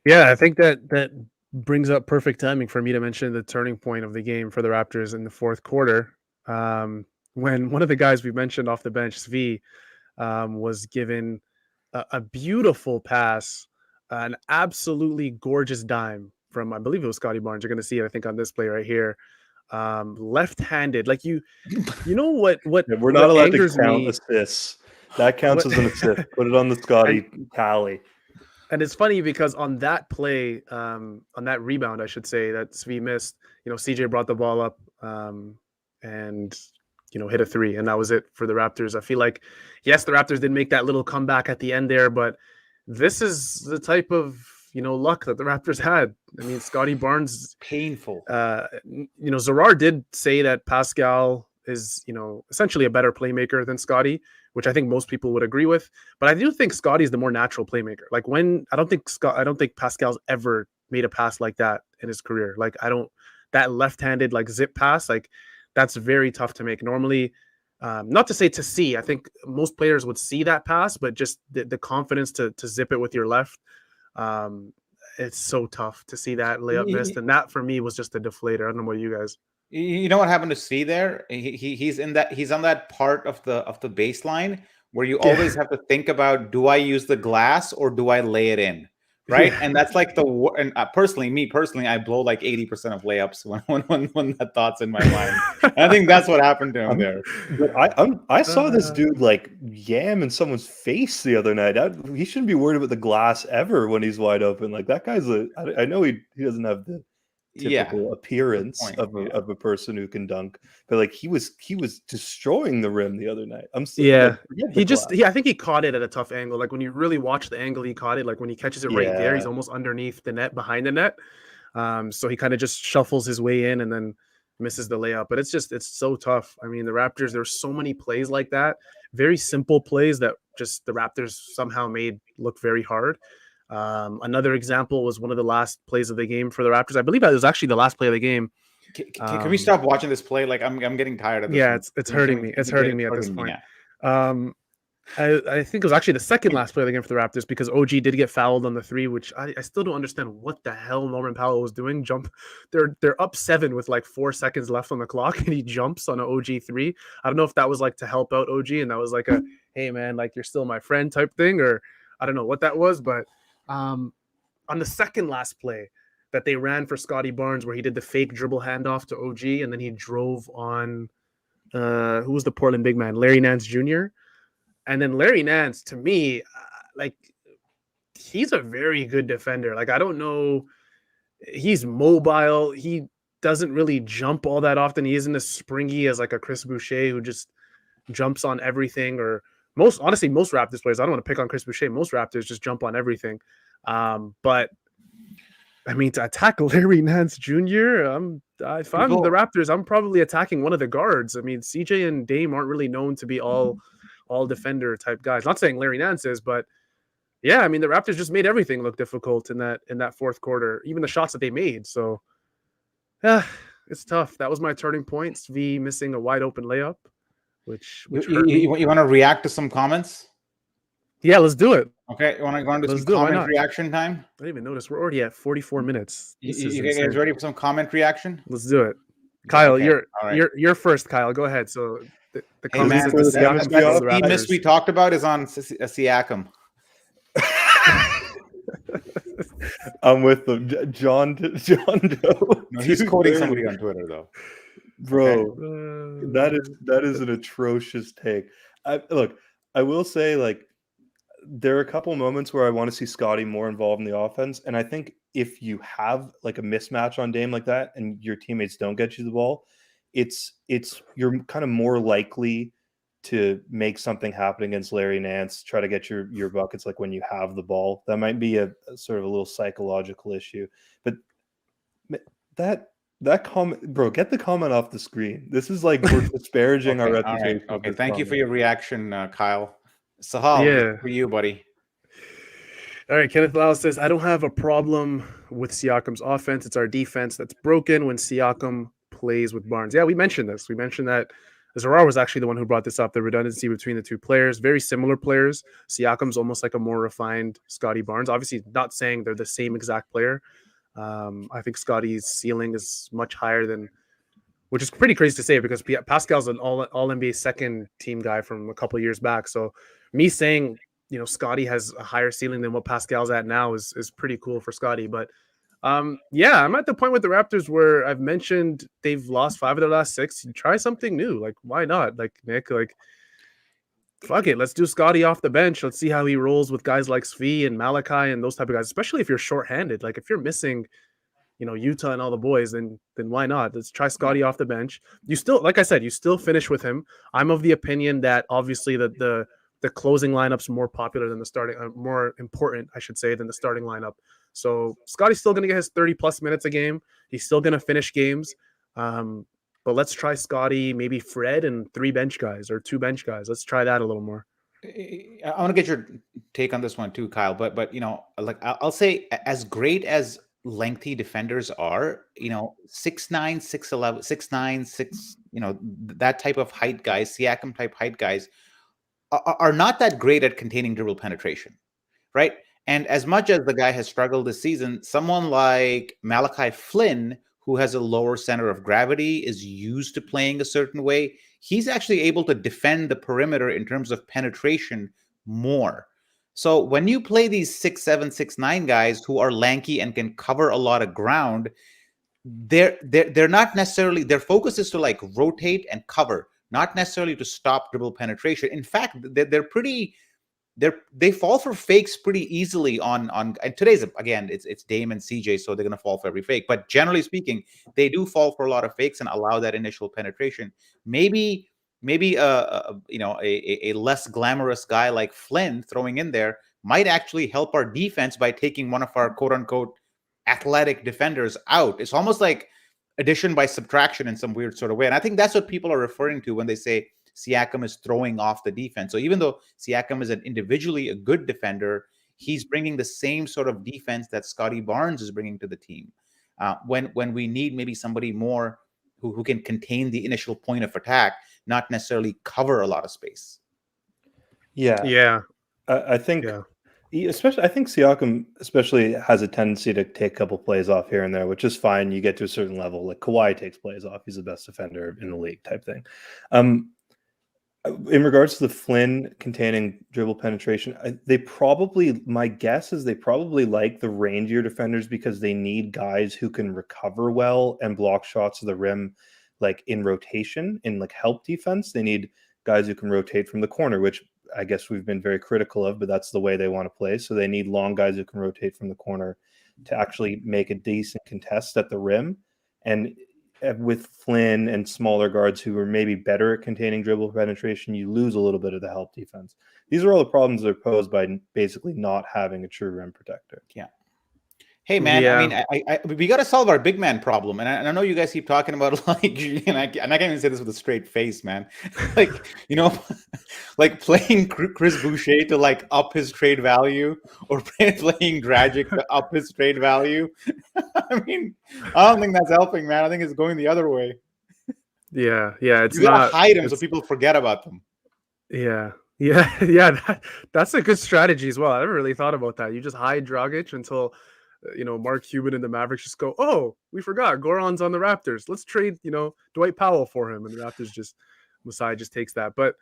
Yeah, I think that brings up perfect timing for me to mention the turning point of the game for the Raptors in the fourth quarter, when one of the guys we mentioned off the bench, Svi, was given a beautiful pass, an absolutely gorgeous dime from, I believe it was Scottie Barnes. You're going to see it, I think, on this play right here. Left-handed, like you know what? Yeah, we're not allowed to count me, assists. That counts as an assist. Put it on the Scottie tally. And it's funny because on that play, on that rebound, I should say, that Svi missed, CJ brought the ball up and hit a 3, and that was it for the Raptors. I feel like, yes, the Raptors did make that little comeback at the end there, but this is the type of luck that the Raptors had. I mean, Scottie Barnes, painful. Zarar did say that Pascal is essentially a better playmaker than Scottie, which I think most people would agree with. But I do think Scottie is the more natural playmaker. Like I don't think Pascal's ever made a pass like that in his career. Like that left-handed like zip pass, like that's very tough to make. Normally, not to say to see, I think most players would see that pass, but just the confidence to zip it with your left. It's so tough to see that layup missed, and that for me was just a deflator. I don't know about you guys. You know what happened to see there? He's on that part of the baseline where you always have to think about, do I use the glass or do I lay it in? Right. And that's like and personally, I blow like 80% of layups when that thought's in my mind. And I think that's what happened to him there. But I saw this dude like yam in someone's face the other night. He shouldn't be worried about the glass ever when he's wide open. Like that guy's I know he doesn't have the typical appearance of a person who can dunk, but like he was destroying the rim the other night. I think he caught it at a tough angle. Like when you really watch the angle he caught it, like when he catches it right there, he's almost underneath the net, behind the net. So he kind of just shuffles his way in and then misses the layup. But it's so tough. I mean, the Raptors, there's so many plays like that, very simple plays that just the Raptors somehow made look very hard. Another example was one of the last plays of the game for the Raptors. I believe that was actually the last play of the game. Can we stop watching this play? Like I'm getting tired of this. Yeah, it's hurting me. It's hurting me at this point. I think it was actually the second last play of the game for the Raptors, because OG did get fouled on the 3, which I still don't understand what the hell Norman Powell was doing. They're up 7 with like 4 seconds left on the clock, and he jumps on an OG 3. I don't know if that was like to help out OG, and that was like a hey man, like you're still my friend type thing, or I don't know what that was, but. On the second last play that they ran for Scottie Barnes, where he did the fake dribble handoff to OG, and then he drove on who was the Portland big man, Larry Nance Jr. And then Larry Nance, to me, like he's a very good defender. Like I don't know, he's mobile. He doesn't really jump all that often. He isn't as springy as like a Chris Boucher who just jumps on everything, or most Raptors players. I don't want to pick on Chris Boucher. Most Raptors just jump on everything. But I mean, to attack Larry Nance Jr., if I'm the Raptors, I'm probably attacking one of the guards. I mean, CJ and Dame aren't really known to be all defender type guys. Not saying Larry Nance is, but yeah, I mean, the Raptors just made everything look difficult in that fourth quarter, even the shots that they made. So yeah, it's tough. That was my turning point. Svi missing a wide open layup. Which you want to react to some comments? Yeah, let's do it. Okay, you want to go into some comment reaction time? I didn't even notice we're already at 44 minutes. You guys ready for some comment reaction? Let's do it. Kyle, okay. You're first. Kyle, go ahead. So the comments the miss we talked about is on Siakam. I'm with them, John Doe. No, he's quoting somebody on Twitter though. Bro, that is an atrocious take. I will say, like, there are a couple moments where I want to see Scottie more involved in the offense, and I think if you have like a mismatch on Dame like that and your teammates don't get you the ball, it's you're kind of more likely to make something happen against Larry Nance, try to get your buckets like when you have the ball. That might be a sort of a little psychological issue. But that comment, bro, get the comment off the screen. This is like we're disparaging our reputation. All right. Okay, thank you for your reaction, Kyle. Sahal, for you, buddy. All right, Kenneth Lau says, I don't have a problem with Siakam's offense. It's our defense that's broken when Siakam plays with Barnes. Yeah, we mentioned this. We mentioned that Zarar was actually the one who brought this up, the redundancy between the two players. Very similar players. Siakam's almost like a more refined Scottie Barnes. Obviously, not saying they're the same exact player. I think Scottie's ceiling is much higher than, which is pretty crazy to say because Pascal's an all NBA second team guy from a couple of years back. So me saying, Scottie has a higher ceiling than what Pascal's at now is pretty cool for Scottie. But yeah, I'm at the point with the Raptors where I've mentioned they've lost 5 of their last 6. Try something new. Like, why not? Like, Nick, fuck it. Let's do Scottie off the bench. Let's see how he rolls with guys like Svi and Malachi and those type of guys, especially if you're shorthanded. Like, if you're missing, Utah and all the boys, then why not? Let's try Scottie off the bench. You still, like I said, you still finish with him. I'm of the opinion that obviously the closing lineup's more popular than the starting, more important, I should say, than the starting lineup. So Scottie's still going to get his 30-plus minutes a game. He's still going to finish games. But let's try Scottie, maybe Fred, and 3 bench guys or 2 bench guys. Let's try that a little more. I want to get your take on this one too, Kyle. But like I'll say, as great as lengthy defenders are, 6'9", 6'11", 6'9", 6, that type of height guys, Siakam type height guys, are not that great at containing dribble penetration, right? And as much as the guy has struggled this season, someone like Malachi Flynn, who has a lower center of gravity, is used to playing a certain way, he's actually able to defend the perimeter in terms of penetration more. So when you play these 6'7", 6'9" guys who are lanky and can cover a lot of ground, they're not necessarily, their focus is to like rotate and cover, not necessarily to stop dribble penetration. In fact, they fall for fakes pretty easily on and today's, again, it's Dame and CJ, so they're going to fall for every fake. But generally speaking, they do fall for a lot of fakes and allow that initial penetration. Maybe a less glamorous guy like Flynn throwing in there might actually help our defense by taking one of our quote unquote athletic defenders out. It's almost like addition by subtraction in some weird sort of way. And I think that's what people are referring to when they say Siakam is throwing off the defense. So even though Siakam is individually a good defender, he's bringing the same sort of defense that Scottie Barnes is bringing to the team. When we need maybe somebody more who can contain the initial point of attack, not necessarily cover a lot of space. Yeah. I think, especially, I think Siakam especially has a tendency to take a couple plays off here and there, which is fine. You get to a certain level, like Kawhi takes plays off. He's the best defender in the league type thing. In regards to the Flynn containing dribble penetration, my guess is they probably like the rangier defenders because they need guys who can recover well and block shots to the rim, like in rotation, in like help defense. They need guys who can rotate from the corner, which I guess we've been very critical of, but that's the way they want to play. So they need long guys who can rotate from the corner to actually make a decent contest at the rim. And with Flynn and smaller guards who are maybe better at containing dribble penetration, you lose a little bit of the help defense. These are all the problems that are posed by basically not having a true rim protector. Yeah. Hey, man, I mean, we got to solve our big man problem. And I know you guys keep talking about like, and I can't even say this with a straight face, man. Like, like playing Chris Boucher to like up his trade value or playing Dragic to up his trade value. I mean, I don't think that's helping, man. I think it's going the other way. Yeah. It's you gotta hide them so people forget about them. Yeah. That's a good strategy as well. I never really thought about that. You just hide Dragic until Mark Cuban and the Mavericks just go, oh, we forgot Goran's on the Raptors. Let's trade, Dwight Powell for him. And the Raptors Masai just takes that. But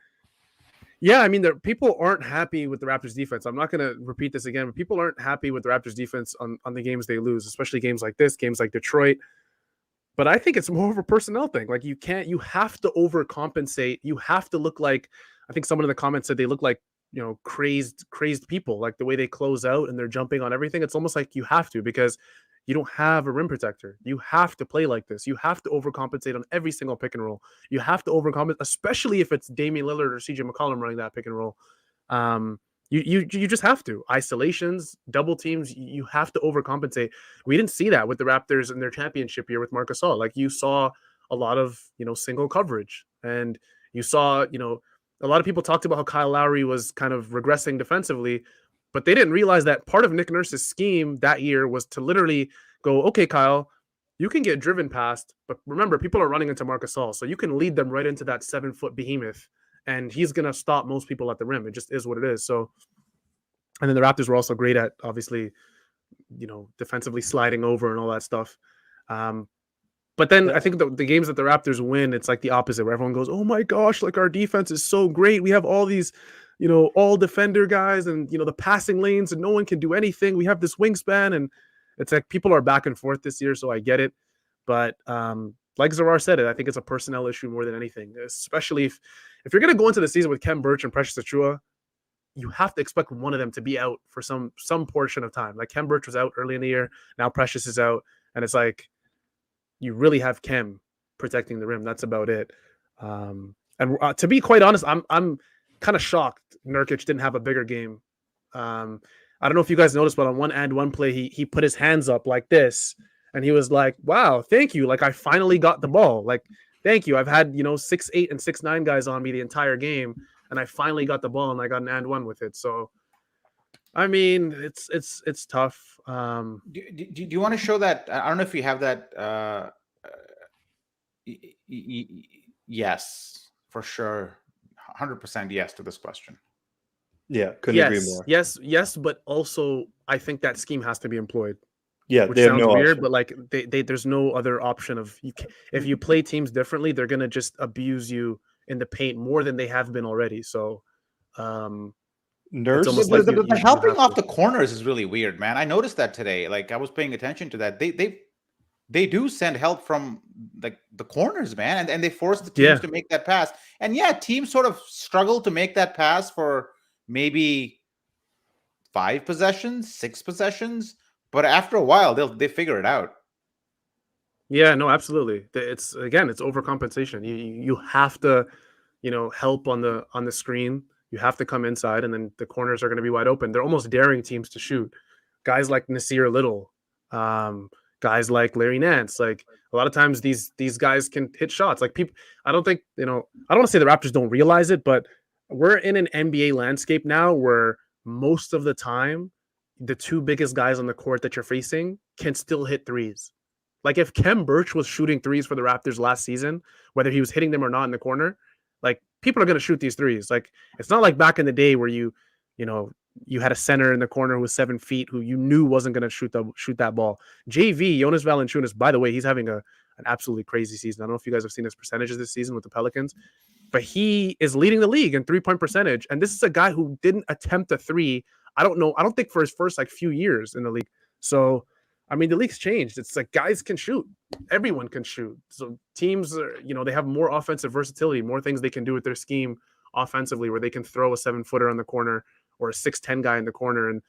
yeah, I mean, people aren't happy with the Raptors defense. I'm not going to repeat this again, but people aren't happy with the Raptors defense on the games they lose, especially games like this, games like Detroit. But I think it's more of a personnel thing. Like you have to overcompensate. You have to look like, I think someone in the comments said they look like, crazed people, like the way they close out and they're jumping on everything. It's almost like you have to, because You don't have a rim protector. You have to play like this. You have to overcompensate on every single pick and roll. You have to overcompensate, especially if it's Damian Lillard or CJ McCollum running that pick and roll. You just have to. Isolations, double teams, you have to overcompensate. We didn't see that with the Raptors in their championship year with Marc Gasol. Like, you saw a lot of, single coverage, and you saw, a lot of people talked about how Kyle Lowry was kind of regressing defensively, but they didn't realize that part of Nick Nurse's scheme that year was to literally go, okay, Kyle, you can get driven past, but remember, people are running into Marc Gasol, so you can lead them right into that 7-foot behemoth, and he's going to stop most people at the rim. It just is what it is. So, and then the Raptors were also great at, obviously, defensively sliding over and all that stuff. But then I think the games that the Raptors win, it's like the opposite, where everyone goes, oh my gosh, like, our defense is so great. We have all these, all defender guys, and, the passing lanes, and no one can do anything. We have this wingspan, and it's like people are back and forth this year, so I get it. But like Zarar said it, I think it's a personnel issue more than anything, especially if you're going to go into the season with Kem Birch and Precious Achiuwa, you have to expect one of them to be out for some portion of time. Like, Kem Birch was out early in the year. Now Precious is out, and it's like, you really have Kem protecting the rim. That's about it. And to be quite honest, I'm kind of shocked Nurkic didn't have a bigger game. I don't know if you guys noticed, but on one and one play, he put his hands up like this, and he was like, wow, thank you. Like, I finally got the ball. Like, thank you. I've had, 6'8" and 6'9" guys on me the entire game, and I finally got the ball, and I got an and one with it. So, I mean, it's tough. Do you want to show that? I don't know if you have that. Yes, for sure. 100% yes to this question. Yeah, couldn't agree more. Yes, but also I think that scheme has to be employed. Yeah, which they have sounds no weird, option. but like there's no other option of if you play teams differently, they're gonna just abuse you in the paint more than they have been already. So, Nurse, almost like the you helping have off to. the corners is really weird, man. I noticed that today. Like, I was paying attention to that. They do send help from like the corners, man, and they force the teams to make that pass. And yeah, teams sort of struggle to make that pass for maybe 5 possessions, 6 possessions, but after a while they figure it out. Yeah, no, absolutely. It's overcompensation. You have to, help on the screen. You have to come inside, and then the corners are going to be wide open. They're almost daring teams to shoot. Guys like Nasir Little, guys like Larry Nance. Like, a lot of times these guys can hit shots. Like, people, I don't think, I don't want to say the Raptors don't realize it, but we're in an NBA landscape now where most of the time the two biggest guys on the court that you're facing can still hit threes. Like, if Kem Birch was shooting threes for the Raptors last season, whether he was hitting them or not in the corner, like, people are going to shoot these threes. Like, it's not like back in the day where you had a center in the corner who was 7 feet who you knew wasn't going to shoot that ball. JV, Jonas Valanciunas, by the way, he's having an absolutely crazy season. I don't know if you guys have seen his percentages this season with the Pelicans, but he is leading the league in 3-point percentage. And this is a guy who didn't attempt a three. I don't think for his first few years in the league. So, I mean, the league's changed. It's like guys can shoot. Everyone can shoot. So teams are, they have more offensive versatility, more things they can do with their scheme offensively, where they can throw a 7-footer on the corner or a 6'10" guy in the corner. And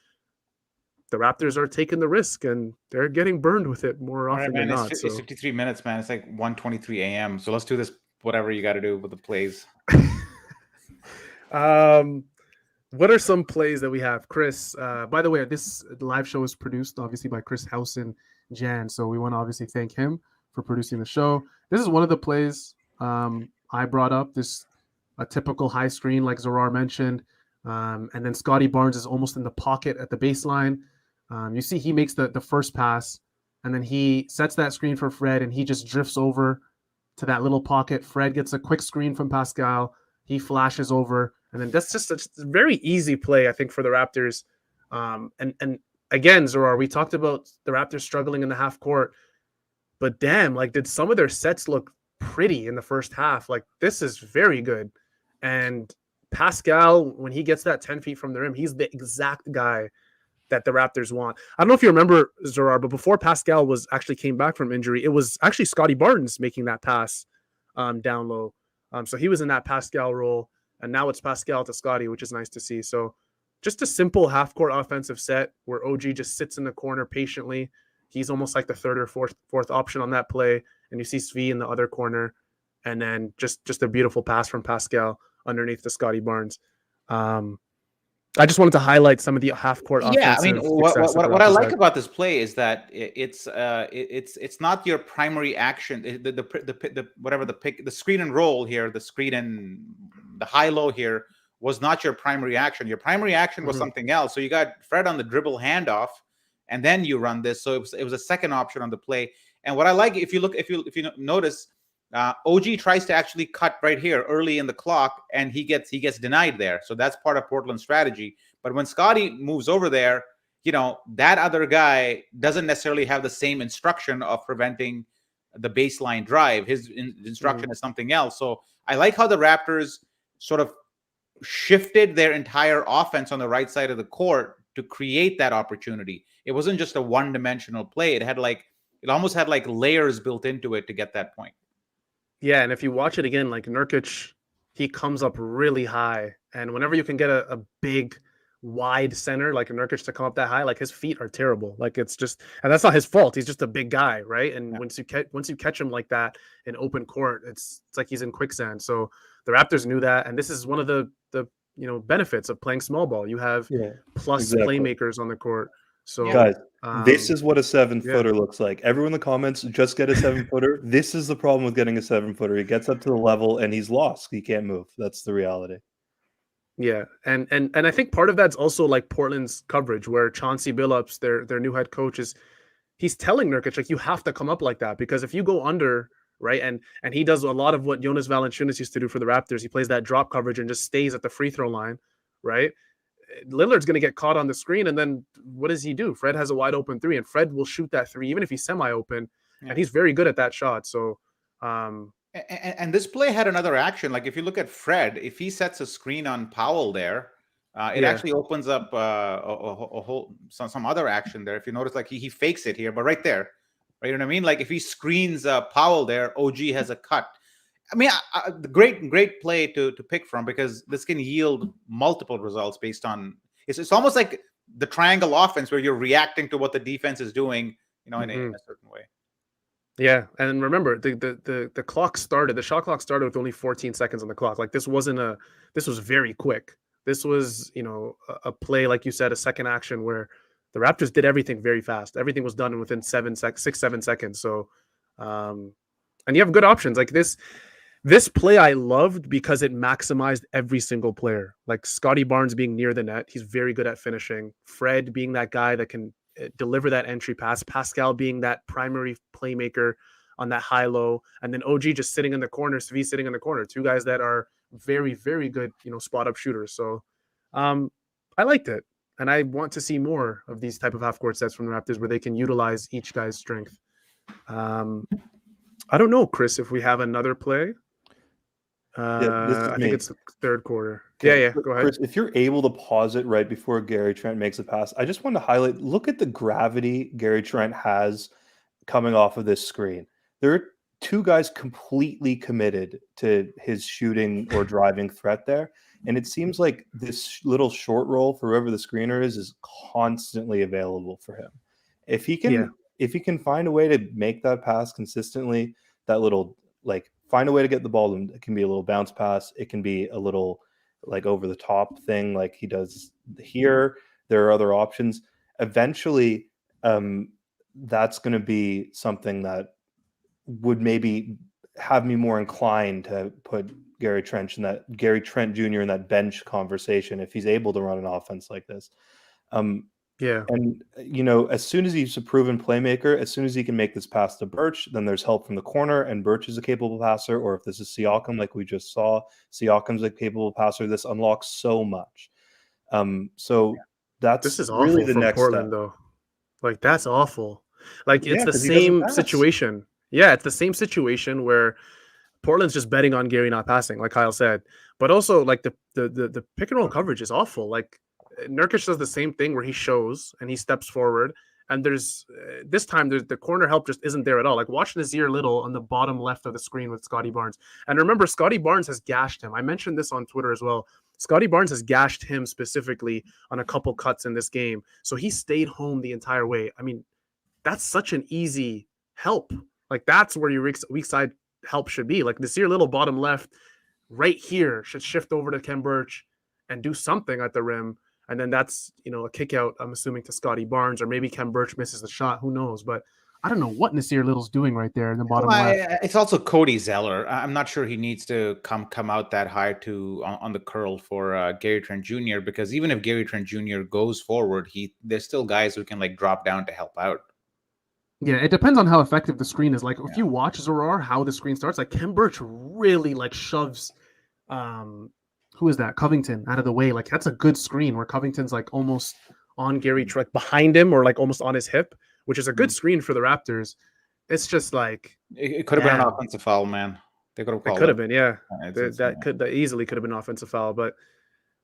the Raptors are taking the risk, and they're getting burned with it more often than not. It's 53 minutes, man. It's like 1:23 a.m. So let's do this, whatever you got to do with the plays. What are some plays that we have, Chris? By the way, this live show is produced obviously by Chris Howson-Jan, so we want to obviously thank him for producing the show. This is one of the plays I brought up. This a typical high screen, like Zarar mentioned, and then Scottie Barnes is almost in the pocket at the baseline. You see, he makes the first pass, and then he sets that screen for Fred, and he just drifts over to that little pocket. Fred gets a quick screen from Pascal. He flashes over. And then that's just a very easy play, I think, for the Raptors. And again, Zarar, we talked about the Raptors struggling in the half court, but damn, like, did some of their sets look pretty in the first half? Like, this is very good. And Pascal, when he gets that 10 feet from the rim, he's the exact guy that the Raptors want. I don't know if you remember, Zarar, but before Pascal came back from injury, it was actually Scottie Barnes making that pass down low. So he was in that Pascal role. And now it's Pascal to Scottie, which is nice to see. So just a simple half-court offensive set where OG just sits in the corner patiently He's almost like the third or fourth option on that play. And you see Svi in the other corner, and then just a beautiful pass from Pascal underneath the Scottie Barnes. I just wanted to highlight some of the half-court Yeah, I offensive mean, success that the what I Raptors like had. about this play is that it's not your primary action. The screen and roll here, the screen and the high low here was not your primary action. Your primary action was something else. So you got Fred on the dribble handoff, and then you run this. So it was a second option on the play. And what I like, if you notice, OG tries to actually cut right here early in the clock, and he gets denied there. So that's part of Portland's strategy. But when Scottie moves over there, that other guy doesn't necessarily have the same instruction of preventing the baseline drive. His instruction is something else. So I like how the Raptors sort of shifted their entire offense on the right side of the court to create that opportunity. It wasn't just a one-dimensional play. It almost had like layers built into it to get that point. Yeah, and if you watch it again, like Nurkic, he comes up really high. And whenever you can get a big, wide center like Nurkic to come up that high, like his feet are terrible. Like it's just, and that's not his fault. He's just a big guy, right? And once you catch him like that in open court, it's like he's in quicksand. So the Raptors knew that, and this is one of the benefits of playing small ball. You have plus playmakers on the court. So guys, this is what a 7-footer looks like. Everyone in the comments, just get a 7-footer. This is the problem with getting a 7-footer. He gets up to the level and he's lost. He can't move. That's the reality. Yeah, and I think part of that's also like Portland's coverage, where Chauncey Billups, their new head coach, he's telling Nurkic, like, you have to come up like that, because if you go under, right, and he does a lot of what Jonas Valanciunas used to do for the Raptors. He plays that drop coverage and just stays at the free throw line, right? Lillard's going to get caught on the screen, and then what does he do? Fred has a wide open three, and Fred will shoot that three even if he's semi-open, and he's very good at that shot. So and this play had another action. Like if you look at Fred, if he sets a screen on Powell there, it actually opens up a whole some other action there. If you notice, like he fakes it here, but right there, right? You know what I mean? Like if he screens Powell there, OG has a cut. I mean, the great play to pick from, because this can yield multiple results based on it's almost like the triangle offense where you're reacting to what the defense is doing, in a certain way. Yeah, and remember the clock started. The shot clock started with only 14 seconds on the clock. Like this was very quick. This was a play, like you said, a second action where the Raptors did everything very fast. Everything was done within 7 seconds. So, and you have good options like this. This play I loved because it maximized every single player. Like Scottie Barnes being near the net, he's very good at finishing. Fred being that guy that can deliver that entry pass. Pascal being that primary playmaker on that high-low. And then OG just sitting in the corner, Svi sitting in the corner. Two guys that are very, very good, spot-up shooters. So I liked it. And I want to see more of these type of half-court sets from the Raptors where they can utilize each guy's strength. I don't know, Chris, if we have another play. I think it's the third quarter. Okay. Yeah, go ahead. Chris, if you're able to pause it right before Gary Trent makes a pass, I just want to highlight, look at the gravity Gary Trent has coming off of this screen. There are two guys completely committed to his shooting or driving threat there. And it seems like this little short roll for whoever the screener is constantly available for him. If he can find a way to make that pass consistently, that little find a way to get the ball. It can be a little bounce pass. It can be a little over the top thing like he does here. There are other options. Eventually, that's going to be something that would maybe have me more inclined to put Gary Trent Jr. in that bench conversation if he's able to run an offense like this. And, as soon as he's a proven playmaker, as soon as he can make this pass to Birch, then there's help from the corner, and Birch is a capable passer. Or if this is Siakam, like we just saw, Siakam's a capable passer. This unlocks so much. This is really the next Portland, step. though. Like, that's awful. Like, it's the same situation. Yeah, it's the same situation where Portland's just betting on Gary not passing, like Kyle said. But also, like, the pick and roll coverage is awful. Like, Nurkic does the same thing where he shows and he steps forward, and there's this time the corner help just isn't there at all. Like watch Nazir Little on the bottom left of the screen with Scottie Barnes. And remember, Scottie Barnes has gashed him. I mentioned this on Twitter as well. Scottie Barnes has gashed him specifically on a couple cuts in this game. So he stayed home the entire way. I mean, that's such an easy help. Like that's where your weak side help should be. Like Nasir Little bottom left right here should shift over to Ken Birch and do something at the rim. And then that's, a kick out, I'm assuming, to Scottie Barnes, or maybe Ken Birch misses the shot. Who knows? But I don't know what Nasir Little's doing right there in the bottom left. It's also Cody Zeller. I'm not sure he needs to come out that high on the curl for Gary Trent Jr. because even if Gary Trent Jr. goes forward, there's still guys who can like drop down to help out. Yeah, it depends on how effective the screen is. Like if you watch Zarar, how the screen starts, like Ken Birch really like shoves who is that? Covington out of the way. Like that's a good screen where Covington's like almost on Gary Trent behind him or like almost on his hip, which is a good screen for the Raptors. It's just like it could have been an offensive foul, man. They could have called it. Could have been, yeah. That easily could have been an offensive foul, but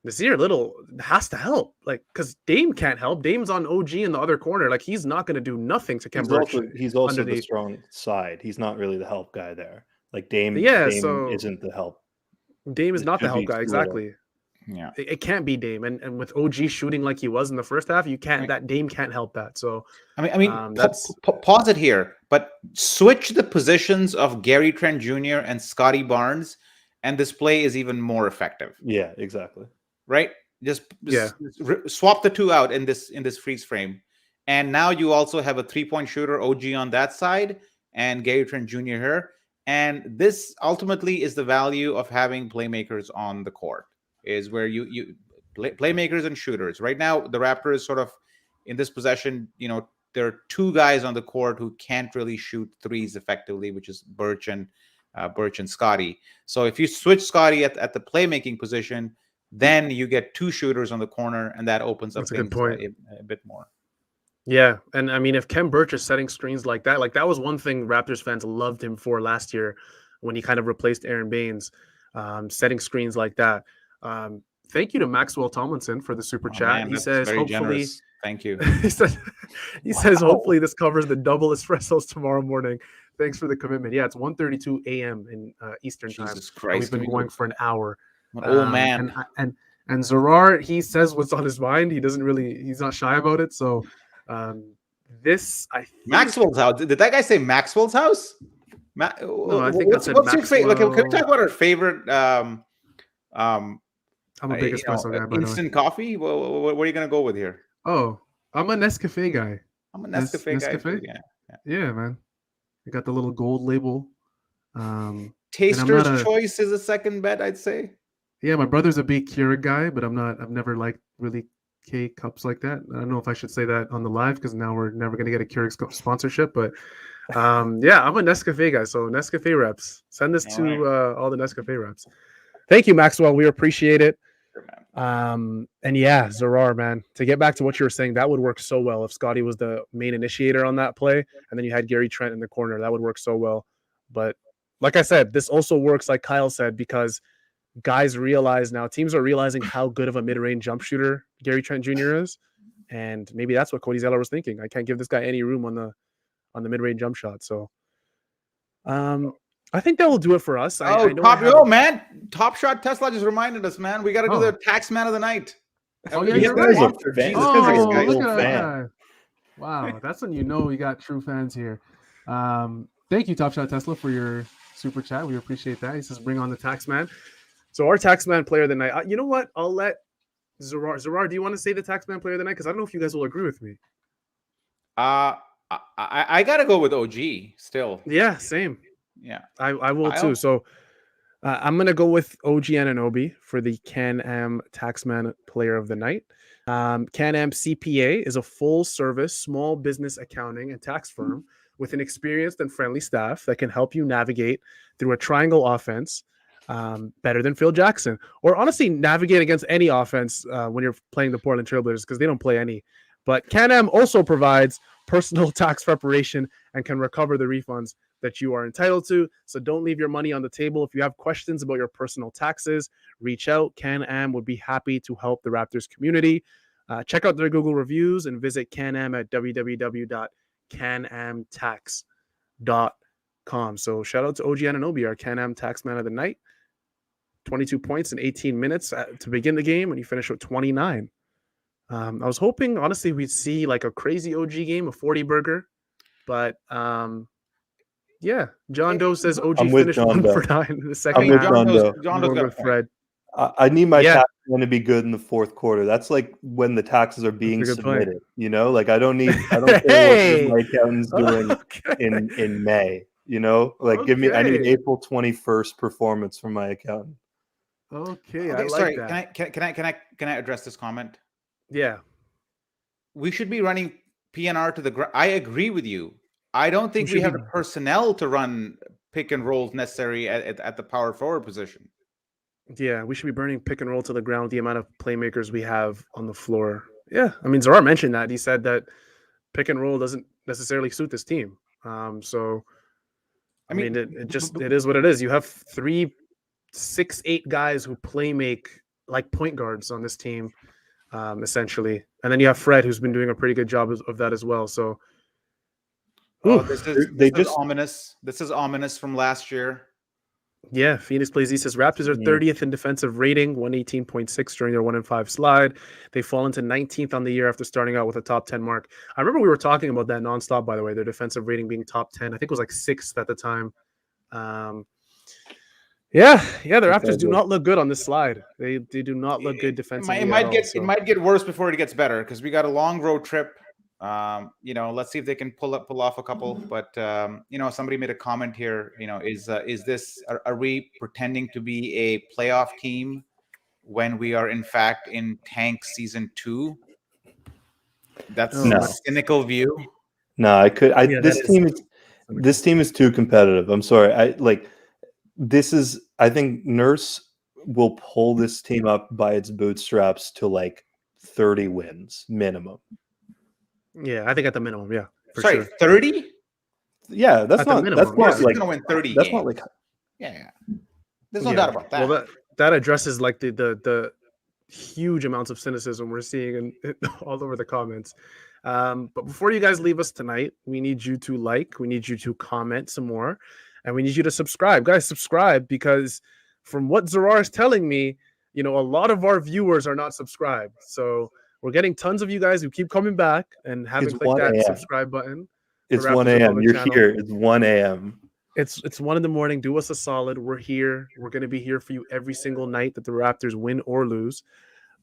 Nasir Little has to help, like, because Dame can't help. Dame's on OG in the other corner. Like, he's not going to do nothing to Ken Birch. He's also the strong side. He's not really the help guy there. Like, Dame isn't the help. Dame is not the help guy, exactly. Yeah. It can't be Dame. And with OG shooting like he was in the first half, that Dame can't help that. So, pause it here, but switch the positions of Gary Trent Jr. and Scottie Barnes, and this play is even more effective. Yeah, exactly. Right? Just swap the two out in this freeze frame. And now you also have a 3-point shooter, OG, on that side, and Gary Trent Jr. here. And this ultimately is the value of having playmakers on the court, is where you playmakers and shooters. Right now, the Raptors sort of in this possession, there are two guys on the court who can't really shoot threes effectively, which is Birch and Scottie. So if you switch Scottie at the playmaking position, then you get two shooters on the corner, and that opens up things a bit more. Yeah, and I mean, if Ken Birch is setting screens like that was one thing Raptors fans loved him for last year when he kind of replaced Aaron Baines, setting screens like that. Thank you to Maxwell Tomlinson for the super chat. Man, he says, hopefully, generous. Thank you. he says, hopefully this covers the double espressos tomorrow morning. Thanks for the commitment. Yeah, it's 1:32 a.m. in Eastern time. Jesus Christ. We've been going for an hour. Oh man. And Zarar, he says what's on his mind. He's not shy about it. So Maxwell's house. Did that guy say Maxwell's house? No, I think that's what's your favorite? Can we talk about our favorite? I'm a big espresso guy. By instant coffee. What are you gonna go with here? Oh, I'm a Nescafe guy. I'm a Nescafe guy. Too, yeah, man. I got the little gold label. Taster's Choice is a second bet, I'd say. Yeah, my brother's a big Keurig guy, but I've never liked really K cups like that. I don't know if I should say that on the live because now we're never going to get a Keurig sponsorship. But yeah, I'm a Nescafe guy. So Nescafe reps. Send this to all the Nescafe reps. Thank you, Maxwell. We appreciate it. And yeah, Zarar, man, to get back to what you were saying, that would work so well if Scottie was the main initiator on that play, and then you had Gary Trent in the corner. That would work so well. But like I said, this also works, like Kyle said, because guys realize now, teams are realizing how good of a mid-range jump shooter Gary Trent Jr. is, and maybe that's what Cody Zeller was thinking. I can't give this guy any room on the mid-range jump shot. So, I think that will do it for us. Man, Top Shot Tesla just reminded us, man. We got to do the Taxman of the night. Oh, yeah, you're right. Look at that. Wow, that's when we got true fans here. Thank you, Top Shot Tesla, for your super chat. We appreciate that. He says, bring on the Taxman. So our Taxman player of the night. You know what? I'll let Zarar, do you want to say the Taxman player of the night? Because I don't know if you guys will agree with me. I got to go with OG still. Yeah, same. Yeah, I will too. So I'm going to go with OG Anunoby for the Can-Am Taxman player of the night. Can-Am CPA is a full-service small business accounting and tax firm with an experienced and friendly staff that can help you navigate through a triangle offense better than Phil Jackson, or honestly navigate against any offense when you're playing the Portland Trailblazers because they don't play any. But Can-Am also provides personal tax preparation and can recover the refunds that you are entitled to. So don't leave your money on the table. If you have questions about your personal taxes, reach out. Can-Am would be happy to help the Raptors community. Check out their Google reviews and visit Can-Am at www.canamtax.com. So shout out to OG Anunoby, our Can-Am Taxman of the night. 22 points in 18 minutes to begin the game, and he finished with 29. I was hoping, honestly, we'd see like a crazy OG game, a 40-burger. But yeah, John Doe says OG I'm with finished John 1 for Doe. 9 in the second I'm with half. John Doe. John I'm Doe's going got a with point. Fred. I need my Yeah. taxman to be good in the fourth quarter. That's like when the taxes are being a good point. submitted. You know, like I don't care what Hey! my accountant's doing Okay. in May. You know, like I need Okay. April 21st performance from my accountant. Okay, I Okay, like sorry. that. Can I address this comment? Yeah. We should be running PNR to the ground. I agree with you. I don't think we should have be- the personnel to run pick and rolls necessary at the power forward position. Yeah, we should be burning pick and roll to the ground with the amount of playmakers we have on the floor. Yeah, I mean, Zarar mentioned that. He said that pick and roll doesn't necessarily suit this team. So, I mean, it is what it is. You have 3, 6, 8 guys who play make like point guards on this team, essentially. And then you have Fred, who's been doing a pretty good job of that as well. So, this is ominous. This is ominous from last year. Yeah, Phoenix Plays East says Raptors are 30th in defensive rating, 118.6 during their 1-5 slide. They fall into 19th on the year after starting out with a top 10 mark. I remember we were talking about that nonstop, by the way, their defensive rating being top 10. I think it was like 6th at the time. The Raptors do not look good on this slide. They do not look good defensively. It might get worse before it gets better because we got a long road trip. Let's see if they can pull off a couple. But somebody made a comment here. Are we pretending to be a playoff team when we are in fact in tank season 2? That's a cynical view. No, this team is too competitive. I'm sorry. I think Nurse will pull this team up by its bootstraps to like 30 wins minimum. Yeah, I think at the minimum, yeah. Sorry, 30? Yeah, that's not like gonna win 30 that's games. not like There's no doubt about that. Well, that addresses like the huge amounts of cynicism we're seeing all over the comments. But before you guys leave us tonight, we need you to we need you to comment some more, and we need you to subscribe. Guys, subscribe, because from what Zarar is telling me, a lot of our viewers are not subscribed. So we're getting tons of you guys who keep coming back and haven't clicked that subscribe button. It's 1 a.m. You're here. It's 1 a.m. It's 1 in the morning. Do us a solid. We're here. We're going to be here for you every single night that the Raptors win or lose.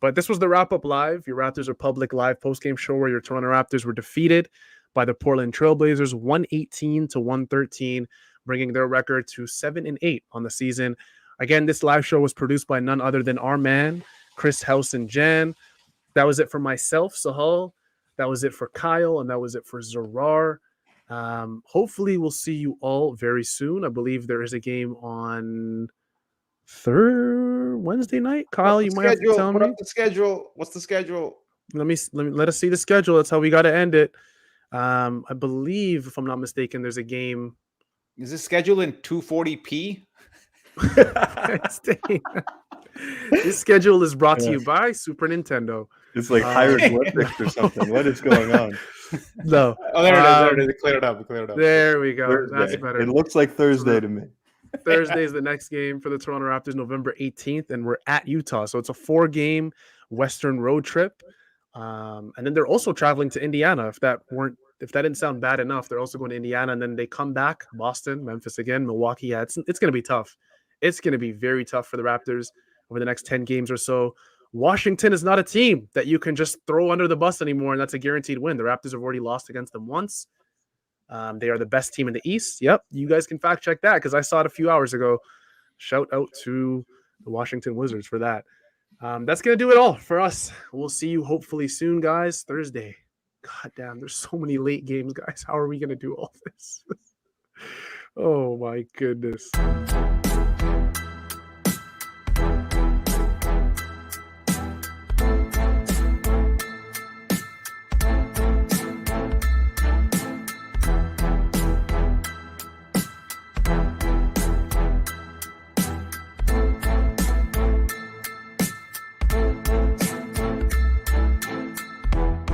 But this was the Wrap Up Live, your Raptors Republic live postgame show where your Toronto Raptors were defeated by the Portland Trailblazers 118-113, bringing their record to 7-8 on the season. Again, this live show was produced by none other than our man, Chris Howson-Jan. That was it for myself, Sahal. That was it for Kyle, and that was it for Zarar. Hopefully, we'll see you all very soon. I believe there is a game on Wednesday night. Kyle, you might have to tell me. Put up the schedule. What's the schedule? Let us see the schedule. That's how we got to end it. I believe, if I'm not mistaken, there's a game. Is this schedule in 240p? This schedule is brought to you by Super Nintendo. It's like hieroglyphics or something. What is going on? No. Oh, there it is. Clear it up. There we go. Thursday. That's better. It looks like Thursday to me. Thursday is the next game for the Toronto Raptors, November 18th, and we're at Utah. So it's a 4-game Western road trip. And then they're also traveling to Indiana. If that didn't sound bad enough, they're also going to Indiana, and then they come back, Boston, Memphis again, Milwaukee. Yeah, it's going to be tough. It's going to be very tough for the Raptors over the next 10 games or so. Washington is not a team that you can just throw under the bus anymore, and that's a guaranteed win. The Raptors have already lost against them once. They are the best team in the East. Yep, you guys can fact check that because I saw it a few hours ago. Shout out to the Washington Wizards for that. That's going to do it all for us. We'll see you hopefully soon, guys. Thursday. God damn, there's so many late games, guys. How are we going to do all this? Oh, my goodness.